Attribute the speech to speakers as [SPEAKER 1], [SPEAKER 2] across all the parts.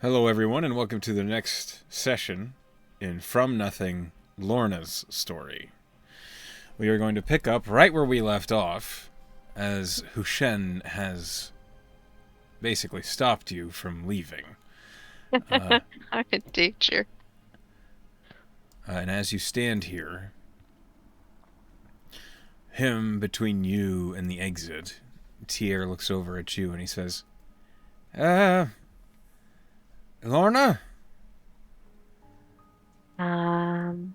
[SPEAKER 1] Hello, everyone, and welcome to the next session in From Nothing, Lorna's story. We are going to pick up right where we left off, as Hushen has basically stopped you from leaving.
[SPEAKER 2] I'm in danger.
[SPEAKER 1] And as you stand here, him between you and the exit, Tier looks over at you and he says, Uh, Lorna?
[SPEAKER 2] Um,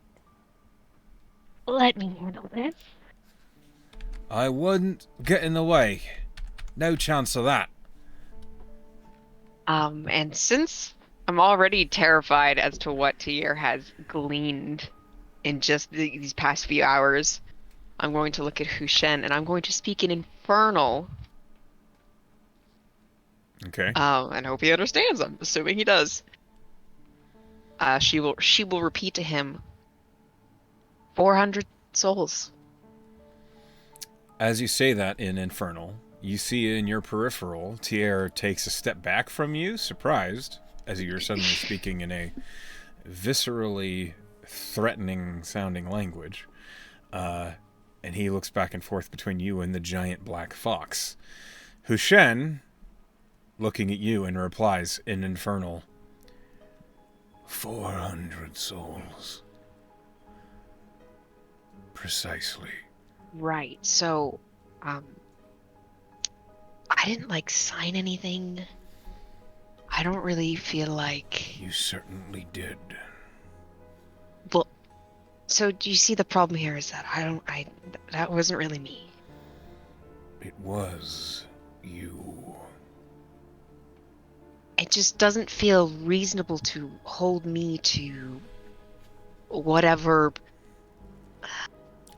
[SPEAKER 2] Let me handle this.
[SPEAKER 1] I wouldn't get in the way. No chance of that.
[SPEAKER 2] And since I'm already terrified as to what Tier has gleaned in just these past few hours, I'm going to look at Hushen and I'm going to speak in Infernal.
[SPEAKER 1] Okay.
[SPEAKER 2] And hope he understands. I'm assuming he does. She will repeat to him, 400 souls.
[SPEAKER 1] As you say that in Infernal, you see in your peripheral, Tier takes a step back from you, surprised, as you're suddenly speaking in a viscerally threatening sounding language. Uh, and he looks back and forth between you and the giant black fox. Hushen, looking at you, and replies in Infernal, 400 souls. Precisely.
[SPEAKER 2] Right. So, um, I didn't sign anything. I don't really feel like.
[SPEAKER 1] You certainly did.
[SPEAKER 2] Well, so do you see the problem here is that that wasn't really me.
[SPEAKER 1] It was you.
[SPEAKER 2] It just doesn't feel reasonable to hold me to whatever.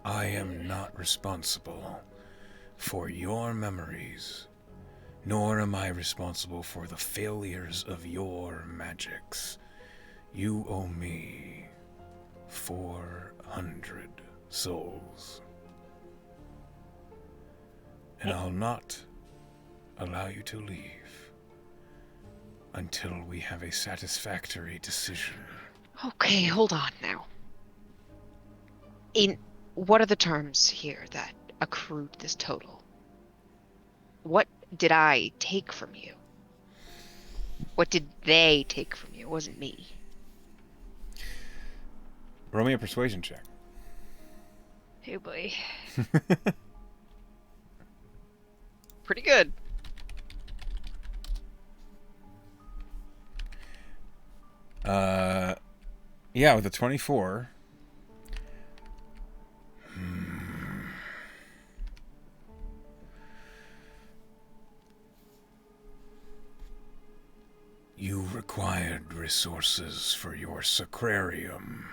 [SPEAKER 1] I am not responsible for your memories, nor am I responsible for the failures of your magics. You owe me 400 souls. And I'll not allow you to leave until we have a satisfactory decision.
[SPEAKER 2] Okay, hold on now. In what are the terms here that accrued this total? What did I take from you? What did they take from you? It wasn't me.
[SPEAKER 1] Roll me a persuasion check.
[SPEAKER 2] Oh boy. Pretty good.
[SPEAKER 1] Uh, yeah, with a 24. You required resources for your sacrarium.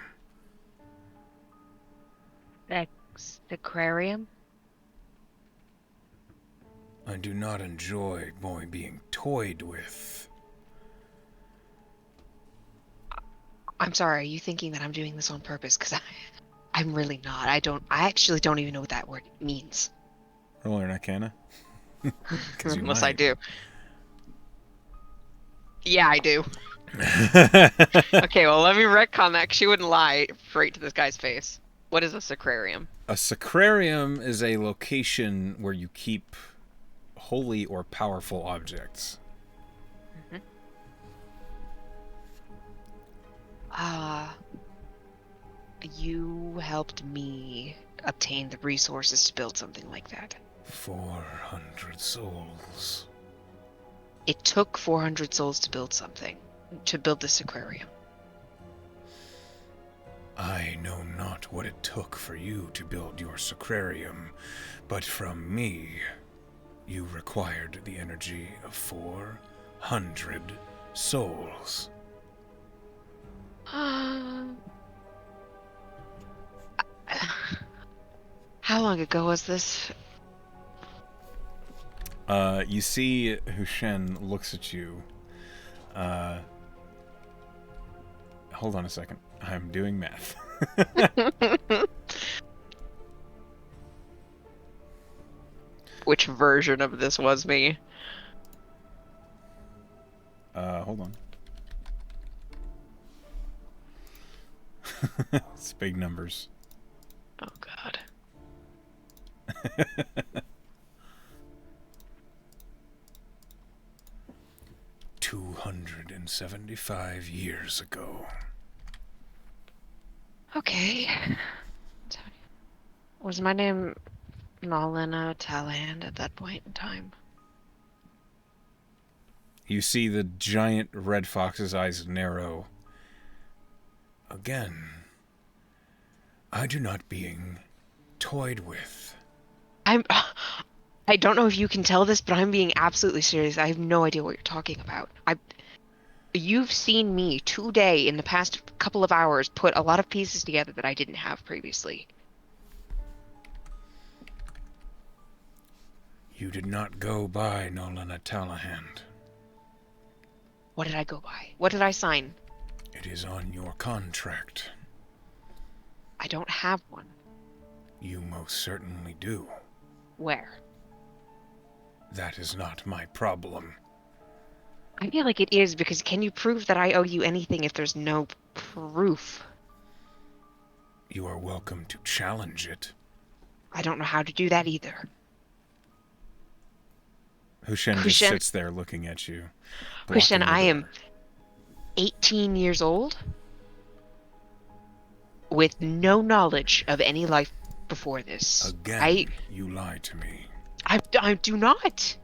[SPEAKER 2] That's the aquarium?
[SPEAKER 1] I do not enjoy being toyed with.
[SPEAKER 2] I'm sorry, are you thinking that I'm doing this on purpose? I'm really not. I actually don't even know what that word means.
[SPEAKER 1] Roll an Arcana. Because you
[SPEAKER 2] Unless I
[SPEAKER 1] might.
[SPEAKER 2] do. Yeah, I do. Okay, well, let me retcon that 'cause she wouldn't lie straight to this guy's face. What is a sacrarium?
[SPEAKER 1] A sacrarium is a location where you keep holy or powerful objects.
[SPEAKER 2] Mhm. Ah, you helped me obtain the resources to build something like that.
[SPEAKER 1] 400 souls.
[SPEAKER 2] It took 400 souls to build something, to build this aquarium.
[SPEAKER 1] I know not what it took for you to build your sacrarium, but from me, you required the energy of 400 souls.
[SPEAKER 2] How long ago was this?
[SPEAKER 1] You see Hushen looks at you. Uh, Hold on a second. I'm doing math.
[SPEAKER 2] Which version of this was me?
[SPEAKER 1] Hold on. It's big numbers.
[SPEAKER 2] Oh God.
[SPEAKER 1] 275 years ago.
[SPEAKER 2] Okay. Was my name Lorna Talhand at that point in time?
[SPEAKER 1] You see the giant red fox's eyes narrow. Again, I do not being toyed with.
[SPEAKER 2] I'm. I don't know if you can tell this, but I'm being absolutely serious. I have no idea what you're talking about. You've seen me today in the past couple of hours put a lot of pieces together that I didn't have previously.
[SPEAKER 1] You did not go by Nolan at Talahand.
[SPEAKER 2] What did I go by? What did I sign?
[SPEAKER 1] It is on your contract.
[SPEAKER 2] I don't have one.
[SPEAKER 1] You most certainly do.
[SPEAKER 2] Where?
[SPEAKER 1] That is not my problem.
[SPEAKER 2] I feel like it is because can you prove that I owe you anything if there's no proof?
[SPEAKER 1] You are welcome to challenge it.
[SPEAKER 2] I don't know how to do that either.
[SPEAKER 1] Hushen just sits there looking at you.
[SPEAKER 2] Hushen, I am 18 years old with no knowledge of any life before this.
[SPEAKER 1] Again, you lie to me.
[SPEAKER 2] I do not.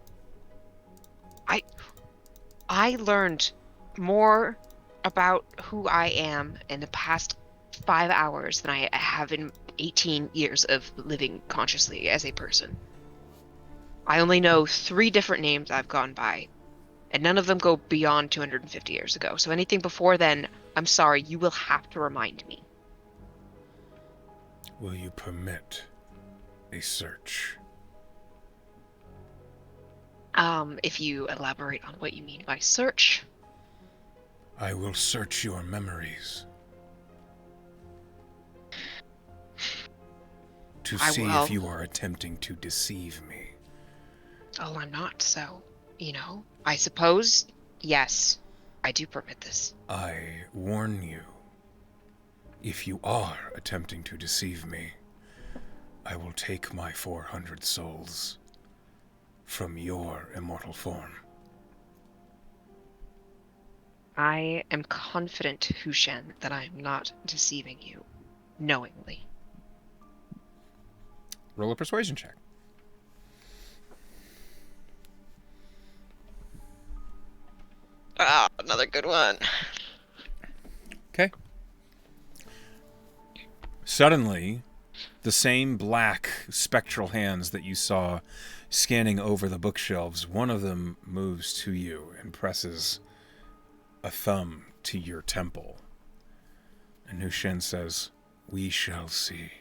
[SPEAKER 2] I learned more about who I am in the past 5 hours than I have in 18 years of living consciously as a person. I only know 3 different names I've gone by, and none of them go beyond 250 years ago. So anything before then, I'm sorry, you will have to remind me.
[SPEAKER 1] Will you permit a search?
[SPEAKER 2] If you elaborate on what you mean by search.
[SPEAKER 1] I will search your memories. To see if you are attempting to deceive me.
[SPEAKER 2] Oh, I'm not, so, I suppose, yes, I do permit this.
[SPEAKER 1] I warn you, if you are attempting to deceive me, I will take my 400 souls from your immortal form.
[SPEAKER 2] I am confident, Hushen, that I am not deceiving you, knowingly.
[SPEAKER 1] Roll a persuasion check.
[SPEAKER 2] Ah, another good one.
[SPEAKER 1] Okay. Suddenly, the same black spectral hands that you saw scanning over the bookshelves, one of them moves to you and presses a thumb to your temple. And Hushen says, "We shall see."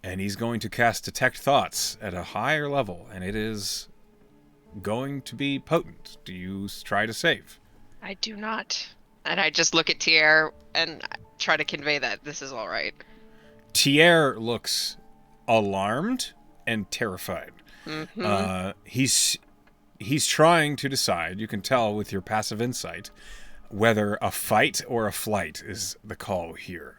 [SPEAKER 1] And he's going to cast Detect Thoughts at a higher level, and it is going to be potent. Do you try to save?
[SPEAKER 2] I do not. And I just look at Tier and try to convey that this is all right.
[SPEAKER 1] Tier looks alarmed and terrified.
[SPEAKER 2] Mm-hmm.
[SPEAKER 1] He's trying to decide, you can tell with your passive insight, whether a fight or a flight is the call here.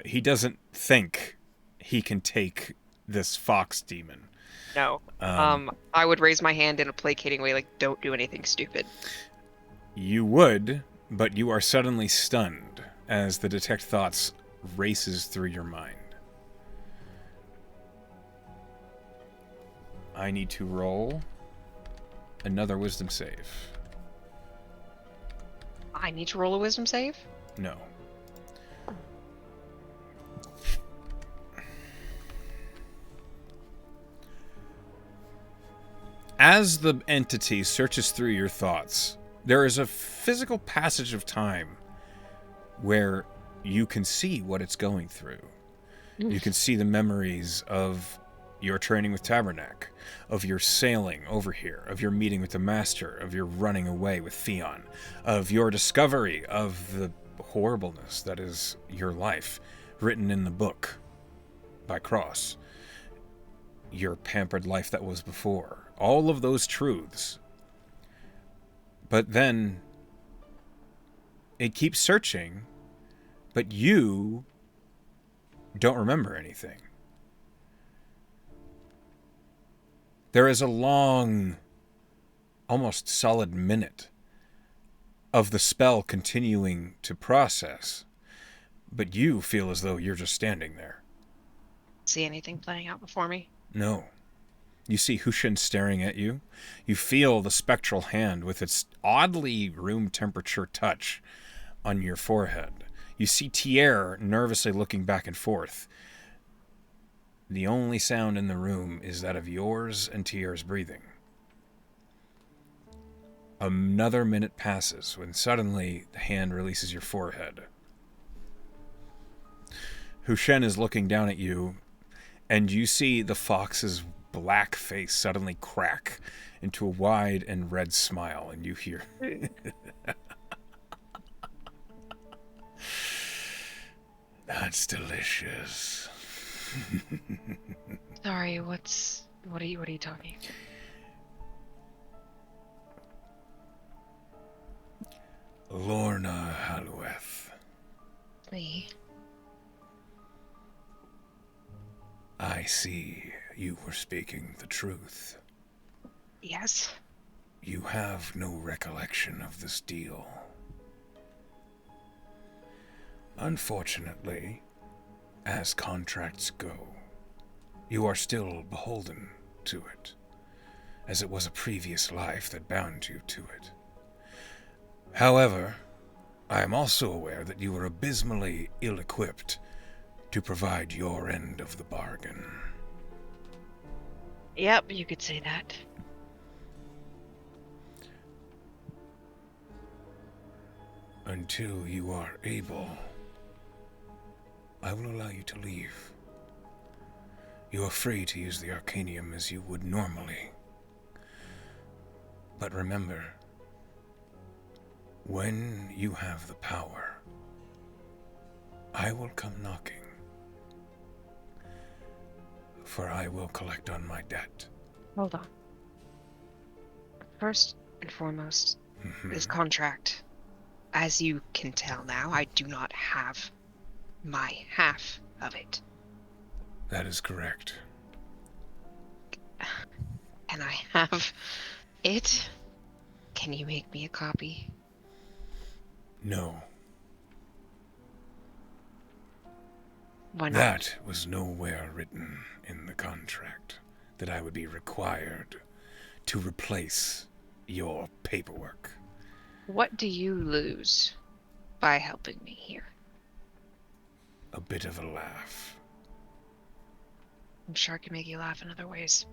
[SPEAKER 1] He doesn't think he can take this fox demon.
[SPEAKER 2] No. I would raise my hand in a placating way, like, don't do anything stupid.
[SPEAKER 1] You would, but you are suddenly stunned as the Detect Thoughts races through your mind. I need to roll another wisdom save.
[SPEAKER 2] I need to roll a wisdom save?
[SPEAKER 1] No. As the entity searches through your thoughts, there is a physical passage of time where you can see what it's going through. You can see the memories of your training with Tabernac, of your sailing over here, of your meeting with the Master, of your running away with Theon, of your discovery of the horribleness that is your life, written in the book by Cross, your pampered life that was before. All of those truths. But then it keeps searching But you don't remember anything. There is a long, almost solid minute of the spell continuing to process, but you feel as though you're just standing there.
[SPEAKER 2] See anything playing out before me?
[SPEAKER 1] No. You see Hushin staring at you. You feel the spectral hand with its oddly room temperature touch on your forehead. You see Tier nervously looking back and forth. The only sound in the room is that of yours and Tier's breathing. Another minute passes when suddenly the hand releases your forehead. Hushen is looking down at you, and you see the fox's black face suddenly crack into a wide and red smile, and you hear, "That's delicious."
[SPEAKER 2] Sorry, what are you talking?
[SPEAKER 1] Lorna Halueth.
[SPEAKER 2] Me?
[SPEAKER 1] I see you were speaking the truth.
[SPEAKER 2] Yes.
[SPEAKER 1] You have no recollection of this deal. Unfortunately, as contracts go, you are still beholden to it, as it was a previous life that bound you to it. However, I am also aware that you were abysmally ill-equipped to provide your end of the bargain.
[SPEAKER 2] Yep, you could say that.
[SPEAKER 1] Until you are able, I will allow you to leave. You are free to use the Arcanium as you would normally. But remember, when you have the power, I will come knocking. For I will collect on my debt.
[SPEAKER 2] Hold on. First and foremost, this contract. As you can tell now, I do not have my half of it.
[SPEAKER 1] That is correct.
[SPEAKER 2] And I have it. Can you make me a copy?
[SPEAKER 1] No.
[SPEAKER 2] Why not?
[SPEAKER 1] That was nowhere written in the contract, that I would be required to replace your paperwork.
[SPEAKER 2] What do you lose by helping me here?
[SPEAKER 1] A bit of a laugh.
[SPEAKER 2] I'm sure I can make you laugh in other ways.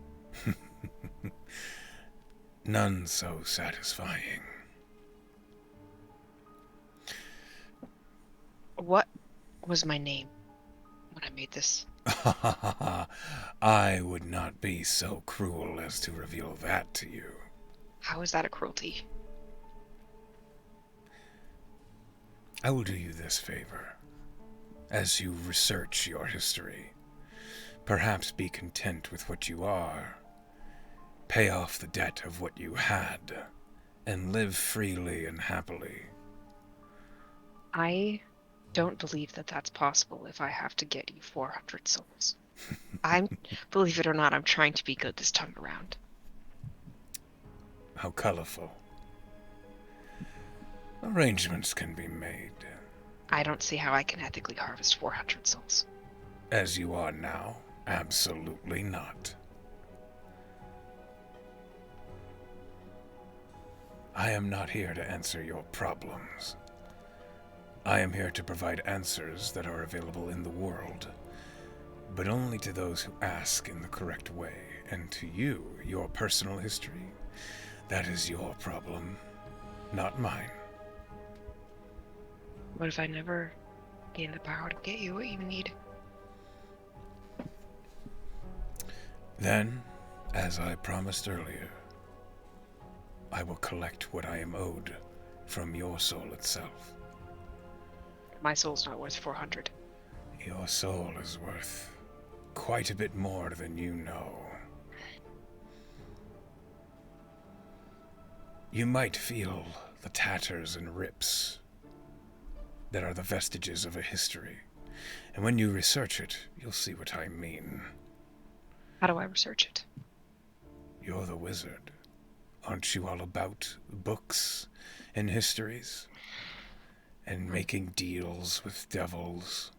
[SPEAKER 1] None so satisfying.
[SPEAKER 2] What was my name when I made this?
[SPEAKER 1] I would not be so cruel as to reveal that to you.
[SPEAKER 2] How is that a cruelty?
[SPEAKER 1] I will do you this favor. As you research your history, perhaps be content with what you are. Pay off the debt of what you had, and live freely and happily.
[SPEAKER 2] I don't believe that that's possible if I have to get you 400 souls. Believe it or not, I'm trying to be good this time around.
[SPEAKER 1] How colorful. Arrangements can be made.
[SPEAKER 2] I don't see how I can ethically harvest 400 souls.
[SPEAKER 1] As you are now, absolutely not. I am not here to answer your problems. I am here to provide answers that are available in the world, but only to those who ask in the correct way, and to you, your personal history. That is your problem, not mine.
[SPEAKER 2] What if I never gain the power to get you what you need?
[SPEAKER 1] Then, as I promised earlier, I will collect what I am owed from your soul itself.
[SPEAKER 2] My soul's not worth 400.
[SPEAKER 1] Your soul is worth quite a bit more than you know. You might feel the tatters and rips that are the vestiges of a history. And when you research it, you'll see what I mean.
[SPEAKER 2] How do I research it?
[SPEAKER 1] You're the wizard. Aren't you all about books and histories? And making deals with devils?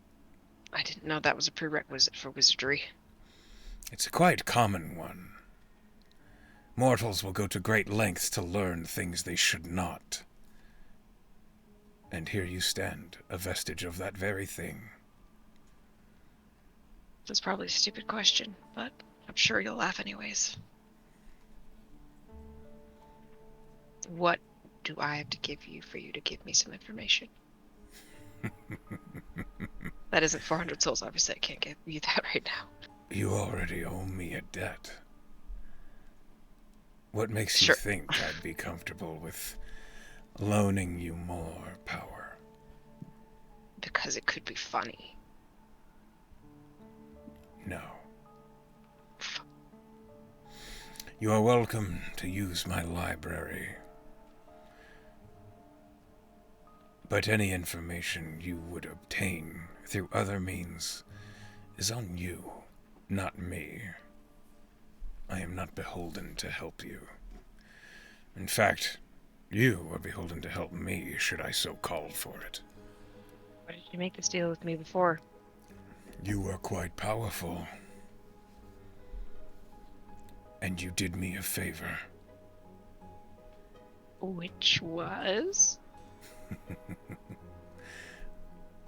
[SPEAKER 2] I didn't know that was a prerequisite for wizardry.
[SPEAKER 1] It's a quite common one. Mortals will go to great lengths to learn things they should not. And here you stand, a vestige of that very thing.
[SPEAKER 2] That's probably a stupid question, but I'm sure you'll laugh anyways. What do I have to give you for you to give me some information? That isn't 400 souls, obviously. I can't give you that right now.
[SPEAKER 1] You already owe me a debt. What makes you
[SPEAKER 2] Sure.
[SPEAKER 1] think I'd be comfortable with loaning you more power?
[SPEAKER 2] Because it could be funny.
[SPEAKER 1] No. You are welcome to use my library. But any information you would obtain through other means is on you, not me. I am not beholden to help you. In fact, you are beholden to help me should I so call for it.
[SPEAKER 2] Why did you make this deal with me before?
[SPEAKER 1] You are quite powerful. And you did me a favor.
[SPEAKER 2] Which was?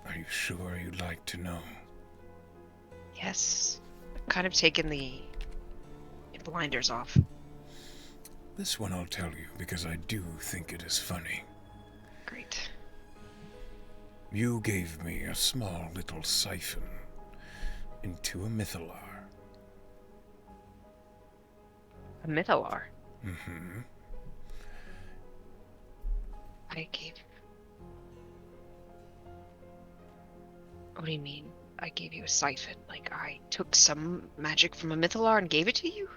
[SPEAKER 1] Are you sure you'd like to know?
[SPEAKER 2] Yes. I've kind of taken the blinders off.
[SPEAKER 1] This one I'll tell you because I do think it is funny.
[SPEAKER 2] Great.
[SPEAKER 1] You gave me a small little siphon into a mythalar.
[SPEAKER 2] A mythalar?
[SPEAKER 1] Mm-hmm.
[SPEAKER 2] I gave... What do you mean? I gave you a siphon? Like, I took some magic from a mythalar and gave it to you?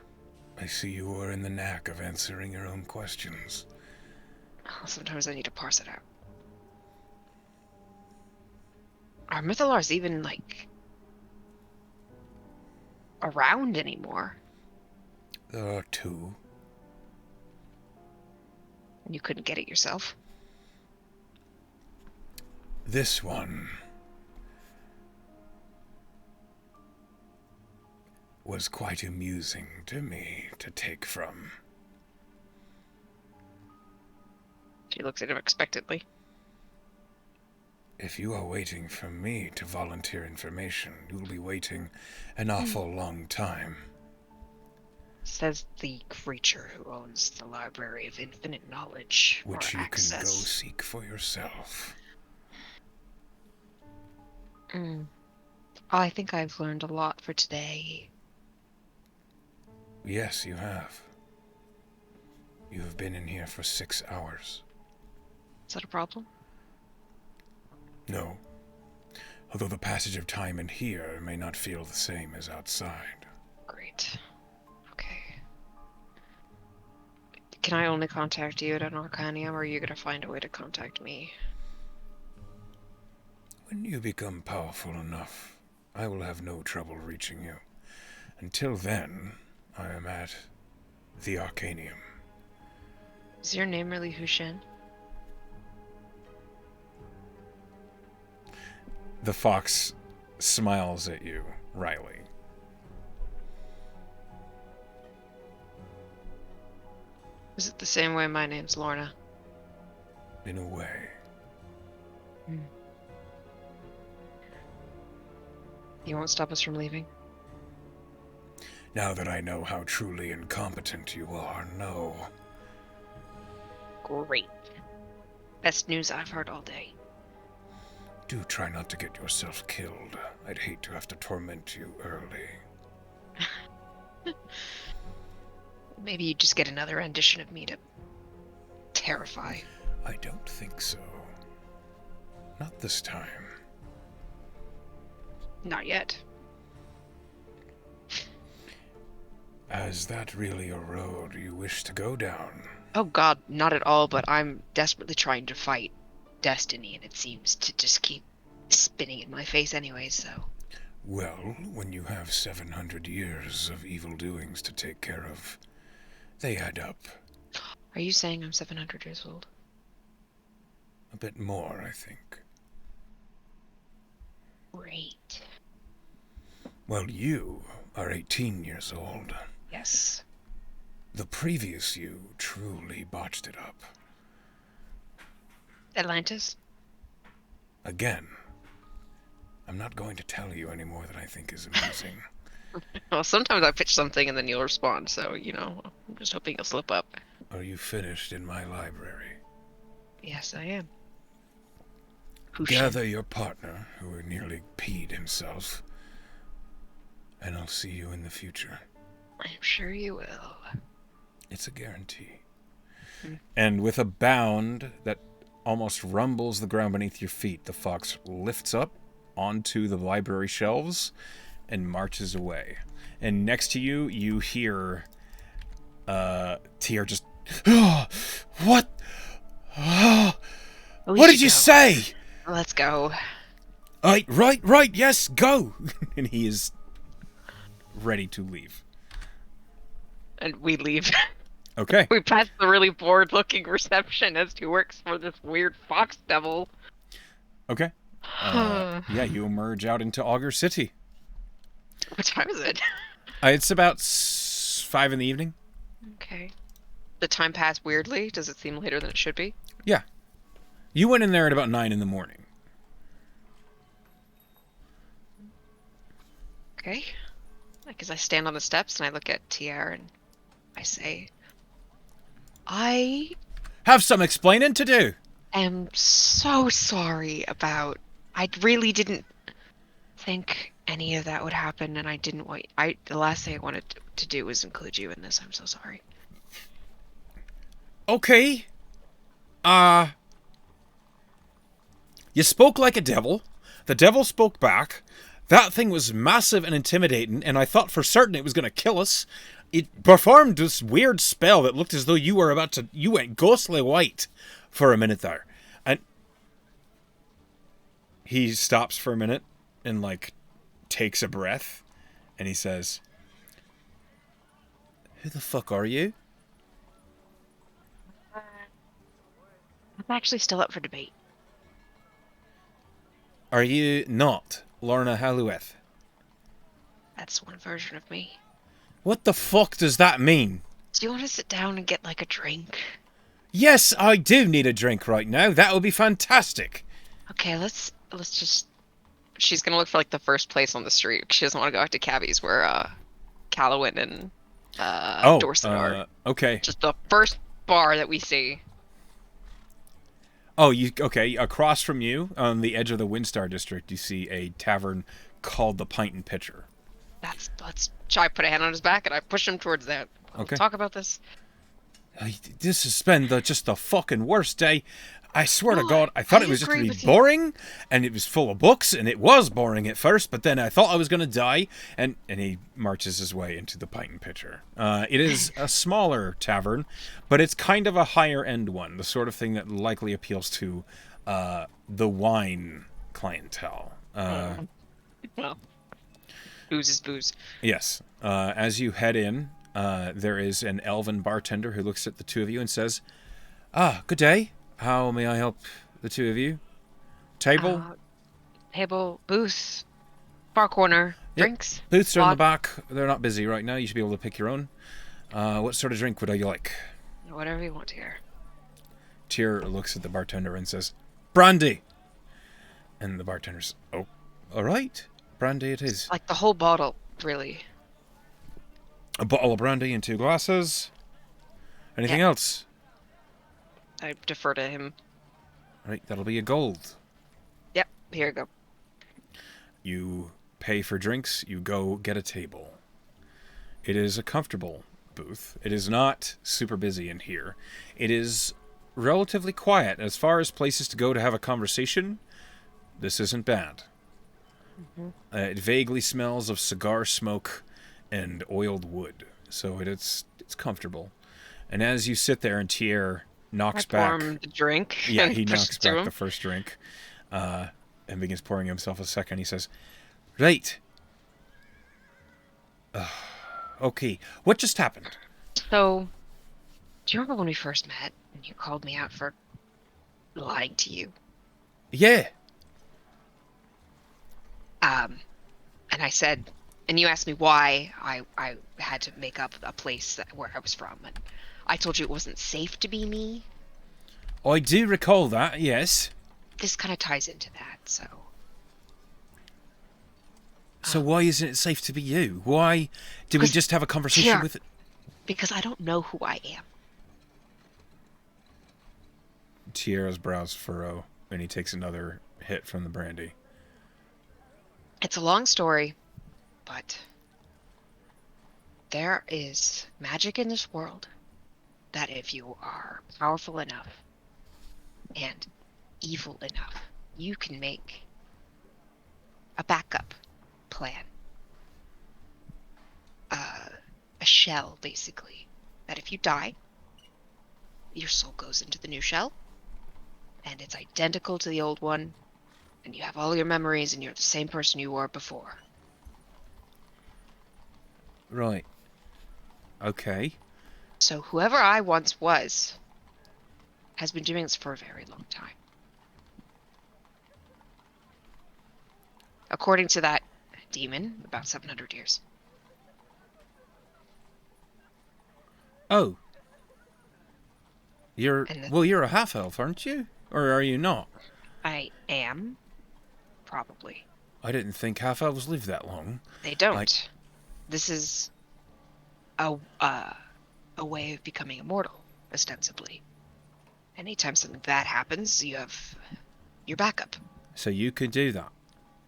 [SPEAKER 1] I see you are in the knack of answering your own questions.
[SPEAKER 2] Oh, sometimes I need to parse it out. Are mythalars even, like, around anymore?
[SPEAKER 1] There are two.
[SPEAKER 2] And you couldn't get it yourself?
[SPEAKER 1] This one was quite amusing to me to take from.
[SPEAKER 2] She looks at him expectantly.
[SPEAKER 1] If you are waiting for me to volunteer information, you'll be waiting an awful long time.
[SPEAKER 2] Says the creature who owns the Library of Infinite Knowledge.
[SPEAKER 1] Which
[SPEAKER 2] or
[SPEAKER 1] you
[SPEAKER 2] access.
[SPEAKER 1] can go seek for yourself.
[SPEAKER 2] I think I've learned a lot for today.
[SPEAKER 1] Yes, you have. You have been in here for 6 hours.
[SPEAKER 2] Is that a problem?
[SPEAKER 1] No. Although the passage of time in here may not feel the same as outside.
[SPEAKER 2] Great. Okay. Can I only contact you at an Arcanium, or are you going to find a way to contact me?
[SPEAKER 1] When you become powerful enough, I will have no trouble reaching you. Until then, I am at the Arcanium.
[SPEAKER 2] Is your name really Hushen?
[SPEAKER 1] The fox smiles at you, Riley.
[SPEAKER 2] Is it the same way my name's Lorna?
[SPEAKER 1] In a way.
[SPEAKER 2] You won't stop us from leaving?
[SPEAKER 1] Now that I know how truly incompetent you are, no.
[SPEAKER 2] Great. Best news I've heard all day.
[SPEAKER 1] Do try not to get yourself killed. I'd hate to have to torment you early.
[SPEAKER 2] Maybe you just get another rendition of me to terrify.
[SPEAKER 1] I don't think so. Not this time.
[SPEAKER 2] Not yet.
[SPEAKER 1] Is that really a road you wish to go down?
[SPEAKER 2] Oh god, not at all, but I'm desperately trying to fight. destiny, and it seems to just keep spinning in my face anyway, so.
[SPEAKER 1] Well, when you have 700 years of evil doings to take care of, they add up.
[SPEAKER 2] Are you saying I'm 700 years old?
[SPEAKER 1] A bit more, I think.
[SPEAKER 2] Great.
[SPEAKER 1] Well, you are 18 years old.
[SPEAKER 2] Yes.
[SPEAKER 1] The previous you truly botched it up.
[SPEAKER 2] Atlantis?
[SPEAKER 1] Again, I'm not going to tell you any more than I think is amusing.
[SPEAKER 2] Well, sometimes I pitch something and then you'll respond, so, I'm just hoping you'll slip up.
[SPEAKER 1] Are you finished in my library?
[SPEAKER 2] Yes, I am. Who's
[SPEAKER 1] Gather your partner, who nearly peed himself, and I'll see you in the future.
[SPEAKER 2] I'm sure you will.
[SPEAKER 1] It's a guarantee. And with a bound that almost rumbles the ground beneath your feet, the fox lifts up onto the library shelves and marches away. And next to you, you hear Tier just, what? What did you say?
[SPEAKER 2] Let's go.
[SPEAKER 1] Right, yes, go! And he is ready to leave.
[SPEAKER 2] And we leave.
[SPEAKER 1] Okay.
[SPEAKER 2] We pass the really bored-looking receptionist who works for this weird fox devil.
[SPEAKER 1] Okay. Yeah, you emerge out into Augur City.
[SPEAKER 2] What time is it?
[SPEAKER 1] It's about 5 in the evening.
[SPEAKER 2] Okay. The time passed weirdly. Does it seem later than it should be?
[SPEAKER 1] Yeah. You went in there at about 9 in the morning.
[SPEAKER 2] Okay. Because I stand on the steps and I look at Tier and I say, I
[SPEAKER 1] Have some explaining to do.
[SPEAKER 2] am so sorry about. I really didn't think any of that would happen, and I didn't want. The last thing I wanted to do was include you in this. I'm so sorry.
[SPEAKER 1] Okay. You spoke like a devil. The devil spoke back. That thing was massive and intimidating, and I thought for certain it was going to kill us. It performed this weird spell that looked as though you were about to... You went ghostly white for a minute there. And he stops for a minute and, takes a breath. And he says, who the fuck are you?
[SPEAKER 2] I'm actually still up for debate.
[SPEAKER 1] Are you not Lorna Halueth?
[SPEAKER 2] That's one version of me.
[SPEAKER 1] What the fuck does that mean?
[SPEAKER 2] Do you want to sit down and get a drink?
[SPEAKER 1] Yes, I do need a drink right now. That would be fantastic.
[SPEAKER 2] Okay, let's just. She's gonna look for the first place on the street. She doesn't want to go out to Cabby's where Callowin and Dorset are.
[SPEAKER 1] Okay.
[SPEAKER 2] Just the first bar that we see.
[SPEAKER 1] Oh, okay? Across from you, on the edge of the Windstar district, you see a tavern called the Pint and Pitcher.
[SPEAKER 2] Let's try. Put a hand on his back and I push him towards that. We'll
[SPEAKER 1] Okay.
[SPEAKER 2] talk about this.
[SPEAKER 1] This has been just the fucking worst day. I swear to God, I
[SPEAKER 2] I
[SPEAKER 1] thought it was just
[SPEAKER 2] agree
[SPEAKER 1] going to
[SPEAKER 2] with
[SPEAKER 1] be
[SPEAKER 2] you.
[SPEAKER 1] boring, and it was full of books, and it was boring at first, but then I thought I was going to die, and he marches his way into the Pint and Pitcher. It is a smaller tavern, but it's kind of a higher-end one, the sort of thing that likely appeals to the wine clientele.
[SPEAKER 2] Well, booze is booze.
[SPEAKER 1] Yes. As you head in, there is an elven bartender who looks at the two of you and says, good day. How may I help the two of you? Table?
[SPEAKER 2] Table, booth, bar corner,
[SPEAKER 1] Yep.
[SPEAKER 2] drinks.
[SPEAKER 1] Booths are in the
[SPEAKER 2] lot-
[SPEAKER 1] back. They're not busy right now. You should be able to pick your own. What sort of drink would you like?
[SPEAKER 2] Whatever you want here.
[SPEAKER 1] Tyr looks at the bartender and says, brandy. And the bartender's, oh, all right. Brandy it is.
[SPEAKER 2] The whole bottle, really.
[SPEAKER 1] A bottle of brandy and 2 glasses. Anything
[SPEAKER 2] Yeah.
[SPEAKER 1] else?
[SPEAKER 2] I defer to him.
[SPEAKER 1] All right, that'll be a gold.
[SPEAKER 2] Yep, here you go.
[SPEAKER 1] You pay for drinks, you go get a table. It is a comfortable booth. It is not super busy in here. It is relatively quiet. As far as places to go to have a conversation, this isn't bad. It vaguely smells of cigar smoke and oiled wood, so it's comfortable. And as you sit there and Tier
[SPEAKER 2] I
[SPEAKER 1] knocks
[SPEAKER 2] pour
[SPEAKER 1] back.
[SPEAKER 2] him the drink
[SPEAKER 1] Yeah,
[SPEAKER 2] and
[SPEAKER 1] he
[SPEAKER 2] push
[SPEAKER 1] knocks
[SPEAKER 2] it to
[SPEAKER 1] back the
[SPEAKER 2] him.
[SPEAKER 1] first drink, and begins pouring himself a second. He says, "Right, okay. What just happened?"
[SPEAKER 2] So, do you remember when we first met and you called me out for lying to you?
[SPEAKER 1] Yeah.
[SPEAKER 2] Um, and I said, and you asked me why I had to make up a place where I was from, and I told you it wasn't safe to be me.
[SPEAKER 1] I do recall that, yes.
[SPEAKER 2] This kind of ties into that, so.
[SPEAKER 1] So why isn't it safe to be you? Why did we
[SPEAKER 2] Because
[SPEAKER 1] just have a conversation
[SPEAKER 2] here,
[SPEAKER 1] with it?
[SPEAKER 2] because I don't know who I am.
[SPEAKER 1] Tierra's brows furrow, and he takes another hit from the brandy.
[SPEAKER 2] It's a long story, but there is magic in this world that if you are powerful enough and evil enough, you can make a backup plan. A shell, basically. That if you die, your soul goes into the new shell, and it's identical to the old one, and you have all your memories, and you're the same person you were before.
[SPEAKER 1] Right. Okay.
[SPEAKER 2] So whoever I once was has been doing this for a very long time. According to that demon, about 700 years.
[SPEAKER 1] Oh. You're
[SPEAKER 2] And
[SPEAKER 1] well, you're a half elf, aren't you? Or are you not?
[SPEAKER 2] I am, probably.
[SPEAKER 1] I didn't think half elves lived that long.
[SPEAKER 2] They don't. This is a way of becoming immortal, ostensibly. Anytime something bad happens, you have your backup.
[SPEAKER 1] So you could do that.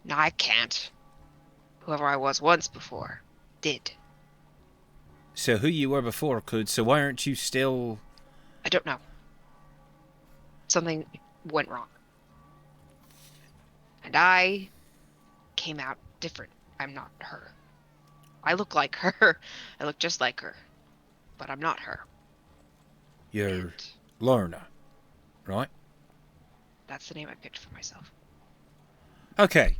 [SPEAKER 2] No, I can't. Whoever I was once before did.
[SPEAKER 1] So who you were before could, so why aren't you still...
[SPEAKER 2] I don't know. Something went wrong. And I came out different. I'm not her. I look like her. I look just like her. But I'm not her.
[SPEAKER 1] You're
[SPEAKER 2] And
[SPEAKER 1] Lorna, right?
[SPEAKER 2] that's the name I picked for myself.
[SPEAKER 1] Okay.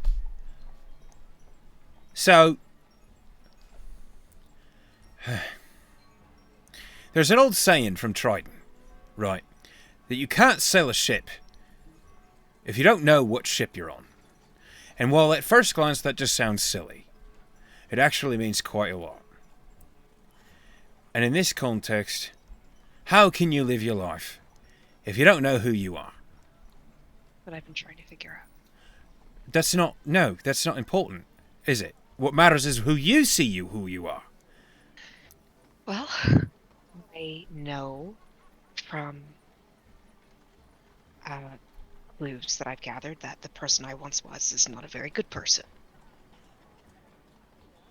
[SPEAKER 1] So... There's an old saying from Triton, right, that you can't sell a ship if you don't know what ship you're on. And while at first glance that just sounds silly, it actually means quite a lot. And in this context, how can you live your life if you don't know who you are?
[SPEAKER 2] That I've been trying to figure out.
[SPEAKER 1] That's not important, is it? What matters is who you see who you are.
[SPEAKER 2] Well, I know from clues that I've gathered that the person I once was is not a very good person.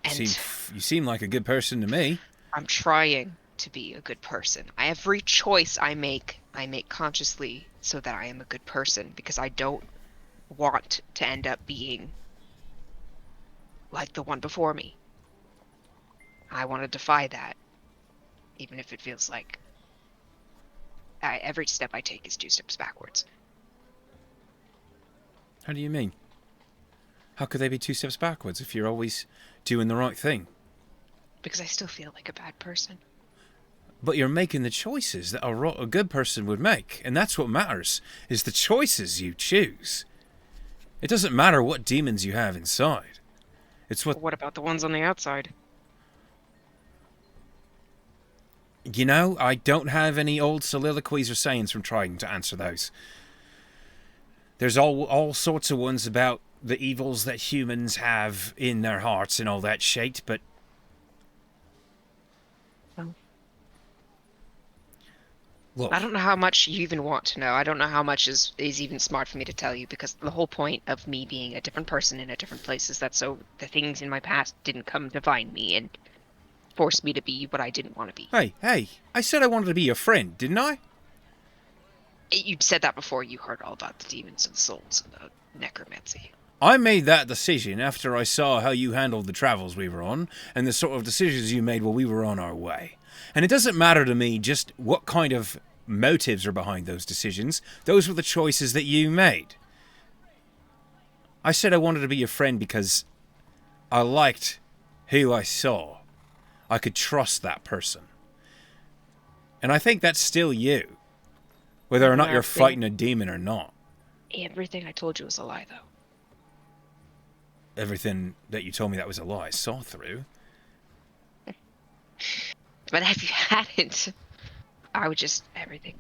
[SPEAKER 2] And
[SPEAKER 1] You seem like a good person to me.
[SPEAKER 2] I'm trying to be a good person. Every choice I make consciously so that I am a good person because I don't want to end up being like the one before me. I want to defy that, even if it feels like every step I take is 2 steps backwards.
[SPEAKER 1] How do you mean? How could they be 2 steps backwards if you're always doing the right thing?
[SPEAKER 2] Because I still feel like a bad person.
[SPEAKER 1] But you're making the choices that a good person would make, and that's what matters, is the choices you choose. It doesn't matter what demons you have inside. It's what...
[SPEAKER 2] What about the ones on the outside?
[SPEAKER 1] You know, I don't have any old soliloquies or sayings from trying to answer those. There's all sorts of ones about the evils that humans have in their hearts and all that shit, but...
[SPEAKER 2] Well,
[SPEAKER 1] Look,
[SPEAKER 2] I don't know how much you even want to know. I don't know how much is even smart for me to tell you, because the whole point of me being a different person in a different place is that so the things in my past didn't come define me and force me to be what I didn't want to be.
[SPEAKER 1] Hey, I said I wanted to be your friend, didn't I?
[SPEAKER 2] You said that before you heard all about the demons and souls and the necromancy.
[SPEAKER 1] I made that decision after I saw how you handled the travels we were on, and the sort of decisions you made while we were on our way. And it doesn't matter to me just what kind of motives are behind those decisions. Those were the choices that you made. I said I wanted to be your friend because I liked who I saw. I could trust that person. And I think that's still you. Whether or not you're fighting a demon or not.
[SPEAKER 2] Everything I told you was a lie, though.
[SPEAKER 1] Everything that you told me that was a lie, I saw through.
[SPEAKER 2] But if you hadn't, I would just... everything.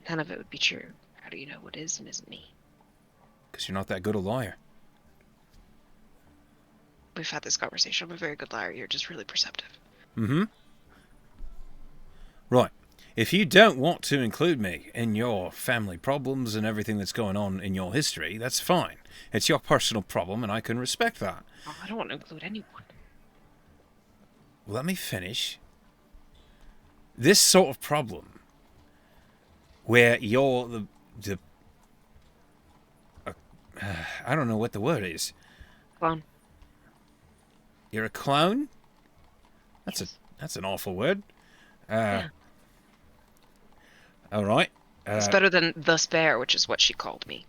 [SPEAKER 2] None of it would be true. How do you know what is and isn't me?
[SPEAKER 1] Because you're not that good a liar.
[SPEAKER 2] We've had this conversation. I'm a very good liar. You're just really perceptive.
[SPEAKER 1] Mm-hmm. Right. If you don't want to include me in your family problems and everything that's going on in your history, that's fine. It's your personal problem, and I can respect that.
[SPEAKER 2] Oh, I don't want to include anyone.
[SPEAKER 1] Let me finish. This sort of problem, where you're I don't know what the word is.
[SPEAKER 2] Clone.
[SPEAKER 1] You're a clone?
[SPEAKER 2] Yes.
[SPEAKER 1] That's an awful word.
[SPEAKER 2] Yeah.
[SPEAKER 1] All right.
[SPEAKER 2] It's better than the spare, which is what she called me.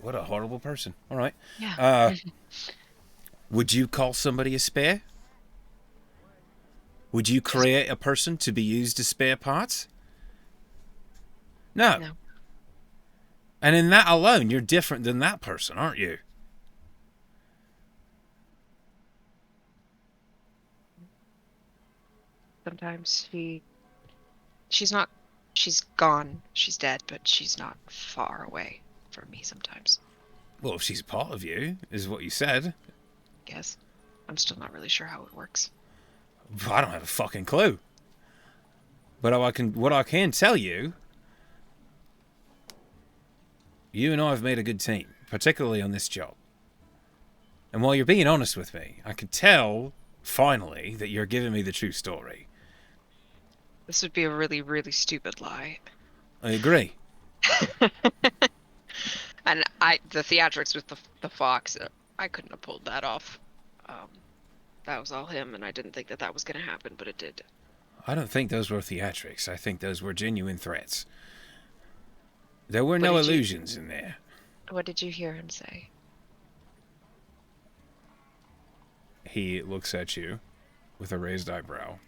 [SPEAKER 1] What a horrible person. All right.
[SPEAKER 2] Yeah.
[SPEAKER 1] Would you call somebody a spare? Would you create a person to be used as spare parts? No. And in that alone, you're different than that person, aren't you?
[SPEAKER 2] Sometimes she's not, she's gone, she's dead, but she's not far away from me sometimes.
[SPEAKER 1] Well, if she's a part of you, is what you said.
[SPEAKER 2] Guess. I'm still not really sure how it works.
[SPEAKER 1] I don't have a fucking clue. But what I can tell you, you and I have made a good team, particularly on this job. And while you're being honest with me, I can tell, finally, that you're giving me the true story.
[SPEAKER 2] This would be a really, really stupid lie.
[SPEAKER 1] I agree.
[SPEAKER 2] And the theatrics with the fox, I couldn't have pulled that off. That was all him, and I didn't think that was going to happen, but it did.
[SPEAKER 1] I don't think those were theatrics. I think those were genuine threats. There were no illusions in there.
[SPEAKER 2] What did you hear him say?
[SPEAKER 1] He looks at you with a raised eyebrow.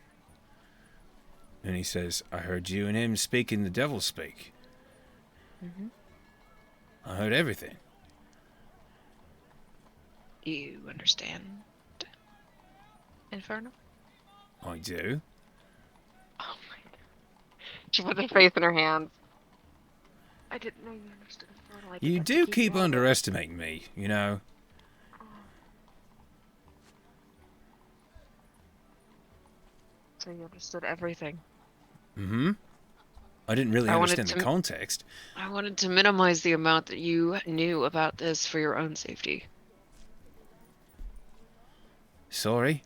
[SPEAKER 1] And he says, I heard you and him speaking the devil speak.
[SPEAKER 2] Mm-hmm.
[SPEAKER 1] I heard everything.
[SPEAKER 2] You understand Infernal?
[SPEAKER 1] I do.
[SPEAKER 2] Oh my god. She put her face in her hands. I didn't know you understood Infernal.
[SPEAKER 1] You do keep underestimating me, you know.
[SPEAKER 2] So you understood everything.
[SPEAKER 1] Mm-hmm. I didn't really understand the context.
[SPEAKER 2] I wanted to minimize the amount that you knew about this for your own safety.
[SPEAKER 1] Sorry.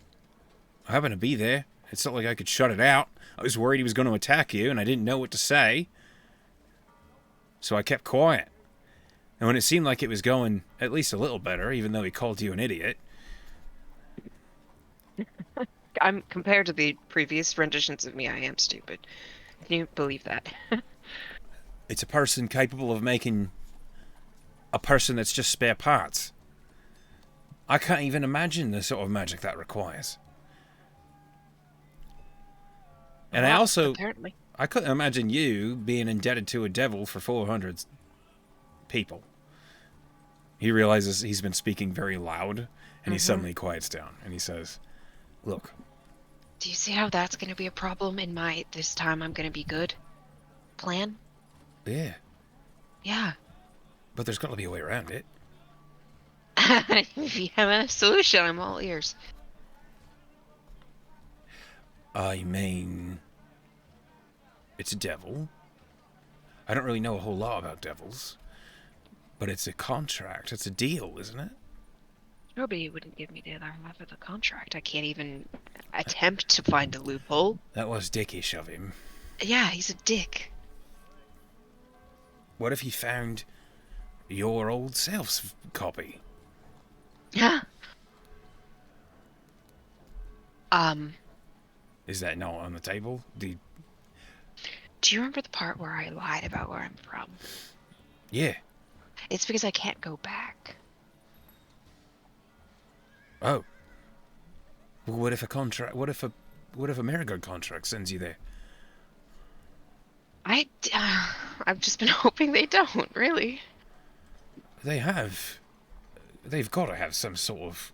[SPEAKER 1] I happened to be there. It's not like I could shut it out. I was worried he was going to attack you, and I didn't know what to say. So I kept quiet. And when it seemed like it was going at least a little better, even though he called you an idiot...
[SPEAKER 2] I'm compared to the previous renditions of me, I am stupid. Can you believe that?
[SPEAKER 1] It's a person capable of making a person that's just spare parts. I can't even imagine the sort of magic that requires. And
[SPEAKER 2] well,
[SPEAKER 1] I also...
[SPEAKER 2] Apparently.
[SPEAKER 1] I couldn't imagine you being indebted to a devil for 400 people. He realizes he's been speaking very loud, and he suddenly quiets down, and he says, look.
[SPEAKER 2] Do you see how that's going to be a problem in my this time I'm going to be good plan?
[SPEAKER 1] Yeah.
[SPEAKER 2] Yeah.
[SPEAKER 1] But there's got to be a way around it.
[SPEAKER 2] If you have a solution, I'm all ears.
[SPEAKER 1] I mean... It's a devil. I don't really know a whole lot about devils. But it's a contract. It's a deal, isn't it?
[SPEAKER 2] Nobody wouldn't give me the other half of the contract. I can't even attempt to find a loophole.
[SPEAKER 1] That was dickish of him.
[SPEAKER 2] Yeah, he's a dick.
[SPEAKER 1] What if he found your old self's copy?
[SPEAKER 2] Yeah.
[SPEAKER 1] Is that not on the table?
[SPEAKER 2] Do you remember the part where I lied about where I'm from?
[SPEAKER 1] Yeah.
[SPEAKER 2] It's because I can't go back.
[SPEAKER 1] Oh. Well, what if a contract? What if a Marigold contract sends you there?
[SPEAKER 2] I, I've just been hoping they don't, really.
[SPEAKER 1] They have. They've got to have some sort of.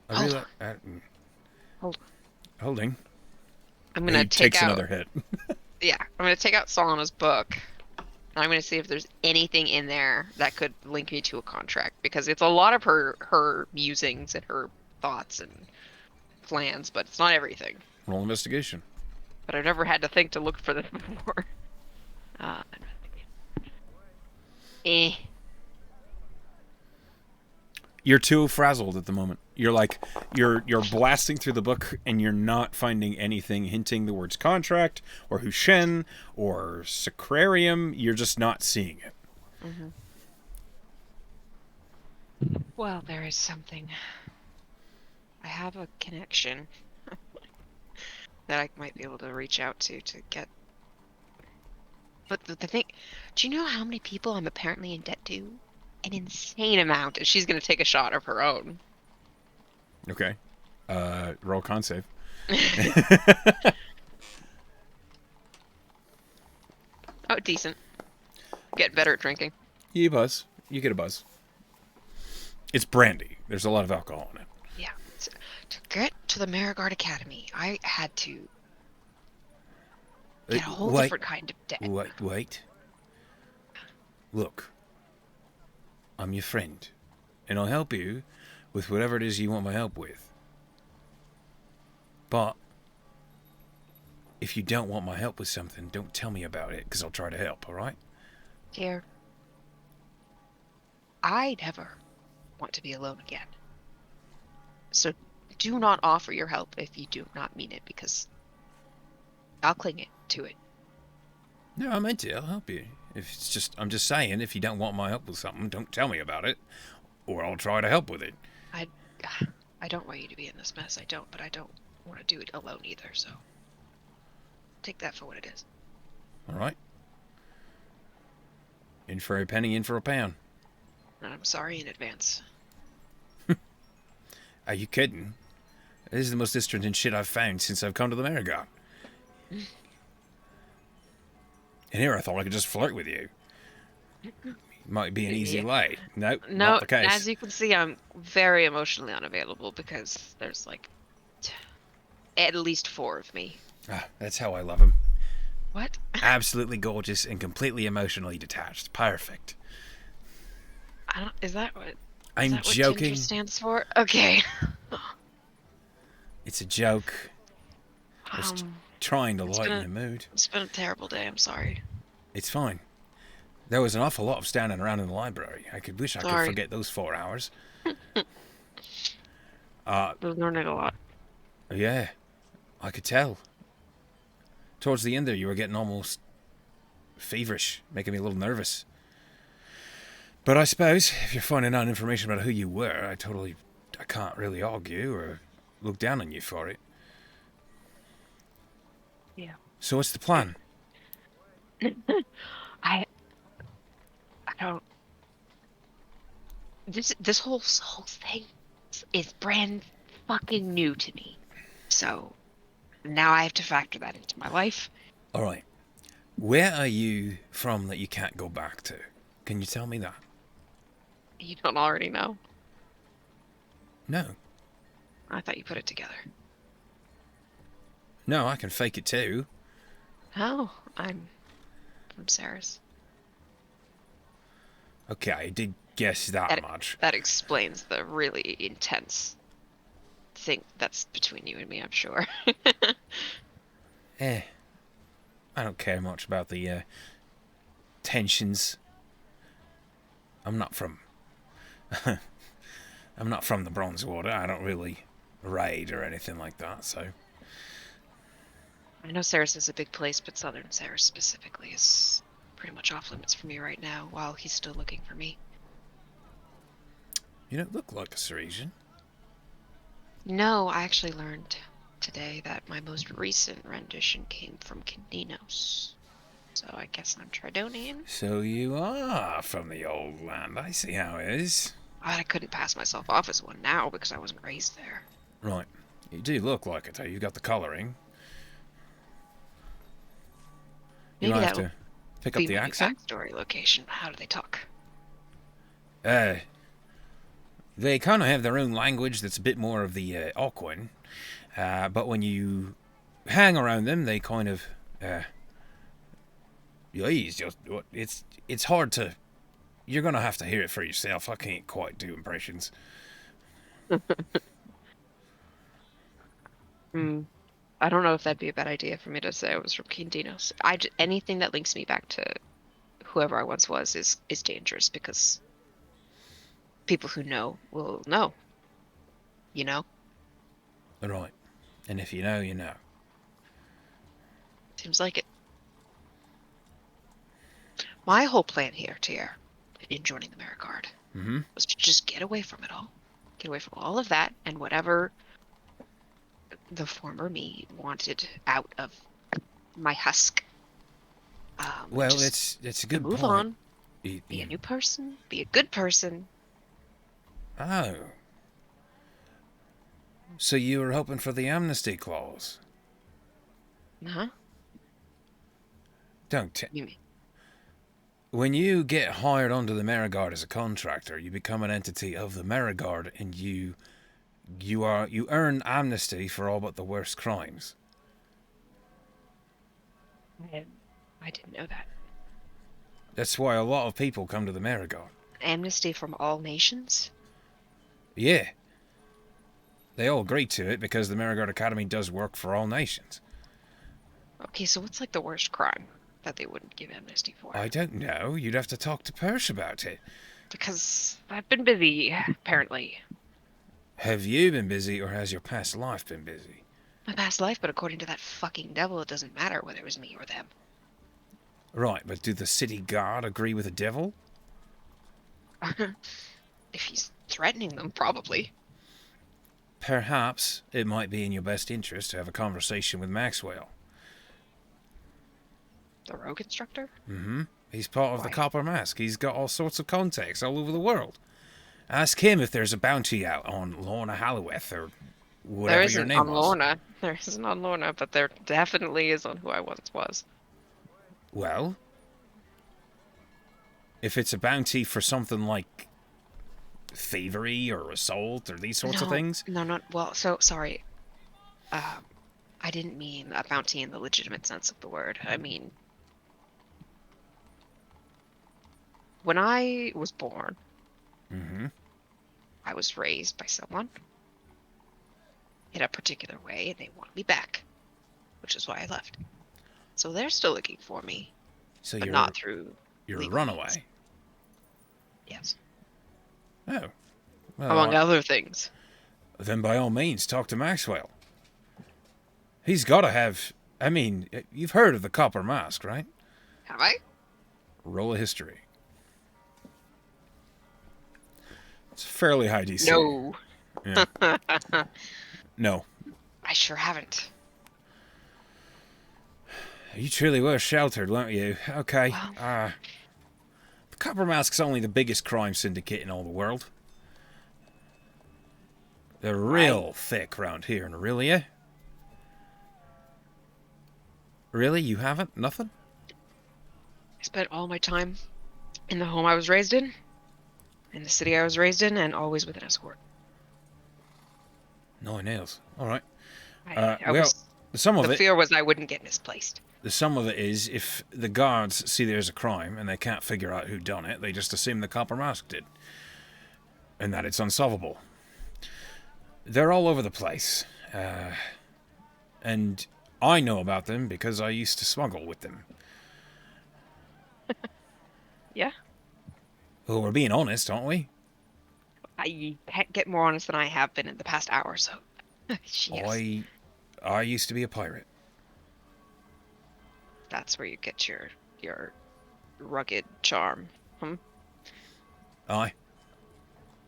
[SPEAKER 1] I
[SPEAKER 2] Hold
[SPEAKER 1] really.
[SPEAKER 2] on, hold on.
[SPEAKER 1] Holding.
[SPEAKER 2] I'm gonna
[SPEAKER 1] He
[SPEAKER 2] take
[SPEAKER 1] takes
[SPEAKER 2] out,
[SPEAKER 1] another hit.
[SPEAKER 2] yeah, I'm gonna take out Solana's book. And I'm gonna see if there's anything in there that could link me to a contract because it's a lot of her musings and her thoughts and plans, but it's not everything.
[SPEAKER 1] Roll investigation.
[SPEAKER 2] But I've never had to think to look for this before. Uh, eh.
[SPEAKER 1] You're too frazzled at the moment. You're like you're blasting through the book and you're not finding anything hinting the words contract or Hushen or Sacrarium. You're just not seeing it.
[SPEAKER 2] Mhm. Well, there is something. I have a connection that I might be able to reach out to get. But the thing, do you know how many people I'm apparently in debt to? An insane amount, and she's gonna take a shot of her own.
[SPEAKER 1] Okay. Roll con save.
[SPEAKER 2] Oh, decent. Get better at drinking.
[SPEAKER 1] You buzz. You get a buzz. It's brandy. There's a lot of alcohol in it.
[SPEAKER 2] Yeah. So, to get to the Marigard Academy, I had to get a whole
[SPEAKER 1] Wait,
[SPEAKER 2] different kind of debt.
[SPEAKER 1] wait. Look, I'm your friend, and I'll help you with whatever it is you want my help with. But if you don't want my help with something, don't tell me about it, because I'll try to help, alright?
[SPEAKER 2] Dear, I never want to be alone again. So do not offer your help if you do not mean it, because I'll cling to it.
[SPEAKER 1] No, I meant it. I'll help you. If it's just, I'm just saying, if you don't want my help with something, don't tell me about it, or I'll try to help with it.
[SPEAKER 2] I, I don't want you to be in this mess. I don't, but I don't want to do it alone either. So take that for what it is.
[SPEAKER 1] Alright? In for a penny, in for a pound.
[SPEAKER 2] And I'm sorry in advance.
[SPEAKER 1] Are you kidding? This is the most interesting shit I've found since I've come to the Marigold. And here I thought I could just flirt with you. Might be an easy lay. Nope, not
[SPEAKER 2] No,
[SPEAKER 1] the case.
[SPEAKER 2] as you can see, I'm very emotionally unavailable because there's like at least 4 of me.
[SPEAKER 1] Ah, that's how I love him.
[SPEAKER 2] What?
[SPEAKER 1] Absolutely gorgeous and completely emotionally detached. Perfect.
[SPEAKER 2] I don't. Is that what?
[SPEAKER 1] I'm
[SPEAKER 2] Is that what
[SPEAKER 1] joking.
[SPEAKER 2] Tinder stands for? Okay.
[SPEAKER 1] It's a joke. I was trying to lighten the mood.
[SPEAKER 2] It's been a terrible day. I'm sorry.
[SPEAKER 1] It's fine. There was an awful lot of standing around in the library. I could wish I could
[SPEAKER 2] Sorry.
[SPEAKER 1] forget those 4 hours.
[SPEAKER 2] We're learning a lot.
[SPEAKER 1] Yeah, I could tell. Towards the end there, you were getting almost feverish, making me a little nervous. But I suppose, if you're finding out information about who you were, I can't really argue or look down on you for it.
[SPEAKER 2] Yeah.
[SPEAKER 1] So what's the plan?
[SPEAKER 2] I don't. This whole thing is brand fucking new to me. So now I have to factor that into my life.
[SPEAKER 1] Alright. Where are you from that you can't go back to? Can you tell me that?
[SPEAKER 2] You don't already know.
[SPEAKER 1] No.
[SPEAKER 2] I thought you put it together.
[SPEAKER 1] No, I can fake it too.
[SPEAKER 2] Oh, I'm from Saris.
[SPEAKER 1] Okay, I did guess that much.
[SPEAKER 2] That explains the really intense thing that's between you and me, I'm sure.
[SPEAKER 1] I don't care much about the tensions. I'm not from the Bronze Water. I don't really raid or anything like that, so.
[SPEAKER 2] I know Saris is a big place, but Southern Saris specifically is pretty much off limits for me right now while he's still looking for me.
[SPEAKER 1] You don't look like a Sarisian.
[SPEAKER 2] No, I actually learned today that my most recent rendition came from Kindinos. So I guess I'm Tridonian.
[SPEAKER 1] So you are from the old land. I see how it is.
[SPEAKER 2] I couldn't pass myself off as one now because I wasn't raised there.
[SPEAKER 1] Right. You do look like it, though. You got the colouring. You
[SPEAKER 2] Maybe
[SPEAKER 1] might have
[SPEAKER 2] that'll
[SPEAKER 1] to pick up
[SPEAKER 2] be
[SPEAKER 1] the
[SPEAKER 2] my
[SPEAKER 1] accent.
[SPEAKER 2] backstory location. How do they talk?
[SPEAKER 1] They kind of have their own language that's a bit more of the Alcuin. But when you hang around them, they kind of... it's hard to... You're going to have to hear it for yourself. I can't quite do impressions.
[SPEAKER 2] Hmm. I don't know if that'd be a bad idea for me to say I was from Kindinos. Anything that links me back to whoever I once was is dangerous because people who know will know. You know?
[SPEAKER 1] Right. And if you know, you know.
[SPEAKER 2] Seems like it. My whole plan here, Tier, in joining the Marigard, was to just get away from it all. Get away from all of that and whatever the former me wanted out of my husk.
[SPEAKER 1] Well,
[SPEAKER 2] just
[SPEAKER 1] it's a
[SPEAKER 2] to
[SPEAKER 1] good
[SPEAKER 2] move
[SPEAKER 1] point.
[SPEAKER 2] on, be a new person, be a good person.
[SPEAKER 1] Oh. So you were hoping for the amnesty clause?
[SPEAKER 2] Huh?
[SPEAKER 1] Don't.
[SPEAKER 2] You mean?
[SPEAKER 1] When you get hired onto the Marigard as a contractor, you become an entity of the Marigard, and you earn amnesty for all but the worst crimes.
[SPEAKER 2] I didn't know that.
[SPEAKER 1] That's why a lot of people come to the Marigard.
[SPEAKER 2] Amnesty from all nations?
[SPEAKER 1] Yeah. They all agree to it because the Marigard Academy does work for all nations.
[SPEAKER 2] Okay, so what's like the worst crime that they wouldn't give amnesty for?
[SPEAKER 1] I don't know. You'd have to talk to Persh about it.
[SPEAKER 2] Because I've been busy, apparently.
[SPEAKER 1] Have you been busy, or has your past life been busy?
[SPEAKER 2] My past life, but according to that fucking devil, it doesn't matter whether it was me or them.
[SPEAKER 1] Right, but do the city guard agree with the devil?
[SPEAKER 2] If he's threatening them, probably.
[SPEAKER 1] Perhaps it might be in your best interest to have a conversation with Maxwell.
[SPEAKER 2] The rogue instructor?
[SPEAKER 1] He's part of the Copper Mask. He's got all sorts of contacts all over the world. Ask him if there's a bounty out on Lorna Halloweth or whatever your name was.
[SPEAKER 2] Lorna. There isn't on Lorna, but there definitely is on who I once was.
[SPEAKER 1] Well, if it's a bounty for something like thievery or assault or these sorts of things.
[SPEAKER 2] No, not well. So sorry. I didn't mean a bounty in the legitimate sense of the word. I mean, when I was born, I was raised by someone in a particular way, and they want me back, which is why I left. So they're still looking for me,
[SPEAKER 1] So
[SPEAKER 2] but not through.
[SPEAKER 1] You're a runaway.
[SPEAKER 2] Means. Yes.
[SPEAKER 1] Oh. Well,
[SPEAKER 2] Among other things.
[SPEAKER 1] Then by all means, talk to Maxwell. He's got to have... I mean, you've heard of the Copper Mask, right?
[SPEAKER 2] Have I?
[SPEAKER 1] Roll a history. It's fairly high DC.
[SPEAKER 2] No.
[SPEAKER 1] Yeah. No.
[SPEAKER 2] I sure haven't.
[SPEAKER 1] You truly were sheltered, weren't you? Okay.
[SPEAKER 2] Well,
[SPEAKER 1] The Copper Mask's only the biggest crime syndicate in all the world. They're real thick round here in Aurelia. Really? You haven't? Nothing?
[SPEAKER 2] I spent all my time in the home I was raised in the city I was raised in, and always with an escort.
[SPEAKER 1] 9 nails. All right.
[SPEAKER 2] The fear was I wouldn't get misplaced.
[SPEAKER 1] The sum of it is, if the guards see there's a crime and they can't figure out who done it, they just assume the Copper Mask did. And that it's unsolvable. They're all over the place. And I know about them because I used to smuggle with them.
[SPEAKER 2] Yeah?
[SPEAKER 1] Well, we're being honest, aren't we?
[SPEAKER 2] I get more honest than I have been in the past hour or so. Yes.
[SPEAKER 1] I used to be a pirate.
[SPEAKER 2] That's where you get your rugged charm.
[SPEAKER 1] Aye.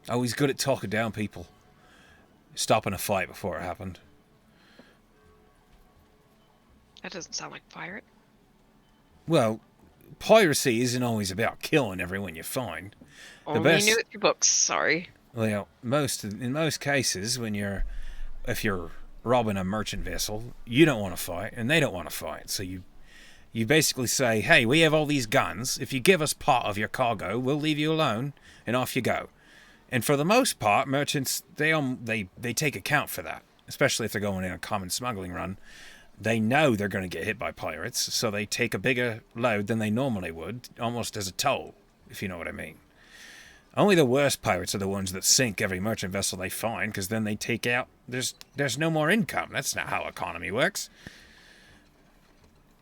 [SPEAKER 1] I was good at talking down people. Stopping a fight before it happened.
[SPEAKER 2] That doesn't sound like a pirate.
[SPEAKER 1] Well, piracy isn't always about killing everyone you find. The
[SPEAKER 2] Only knew
[SPEAKER 1] best,
[SPEAKER 2] it through books. Sorry.
[SPEAKER 1] well, in most cases, if you're robbing a merchant vessel, you don't want to fight, and they don't want to fight. So you basically say, hey, we have all these guns. If you give us part of your cargo, we'll leave you alone, and off you go. And for the most part, merchants they take account for that, especially if they're going in a common smuggling run. They know they're going to get hit by pirates, so they take a bigger load than they normally would, almost as a toll, if you know what I mean. Only the worst pirates are the ones that sink every merchant vessel they find, because then they take out. There's no more income. That's not how economy works.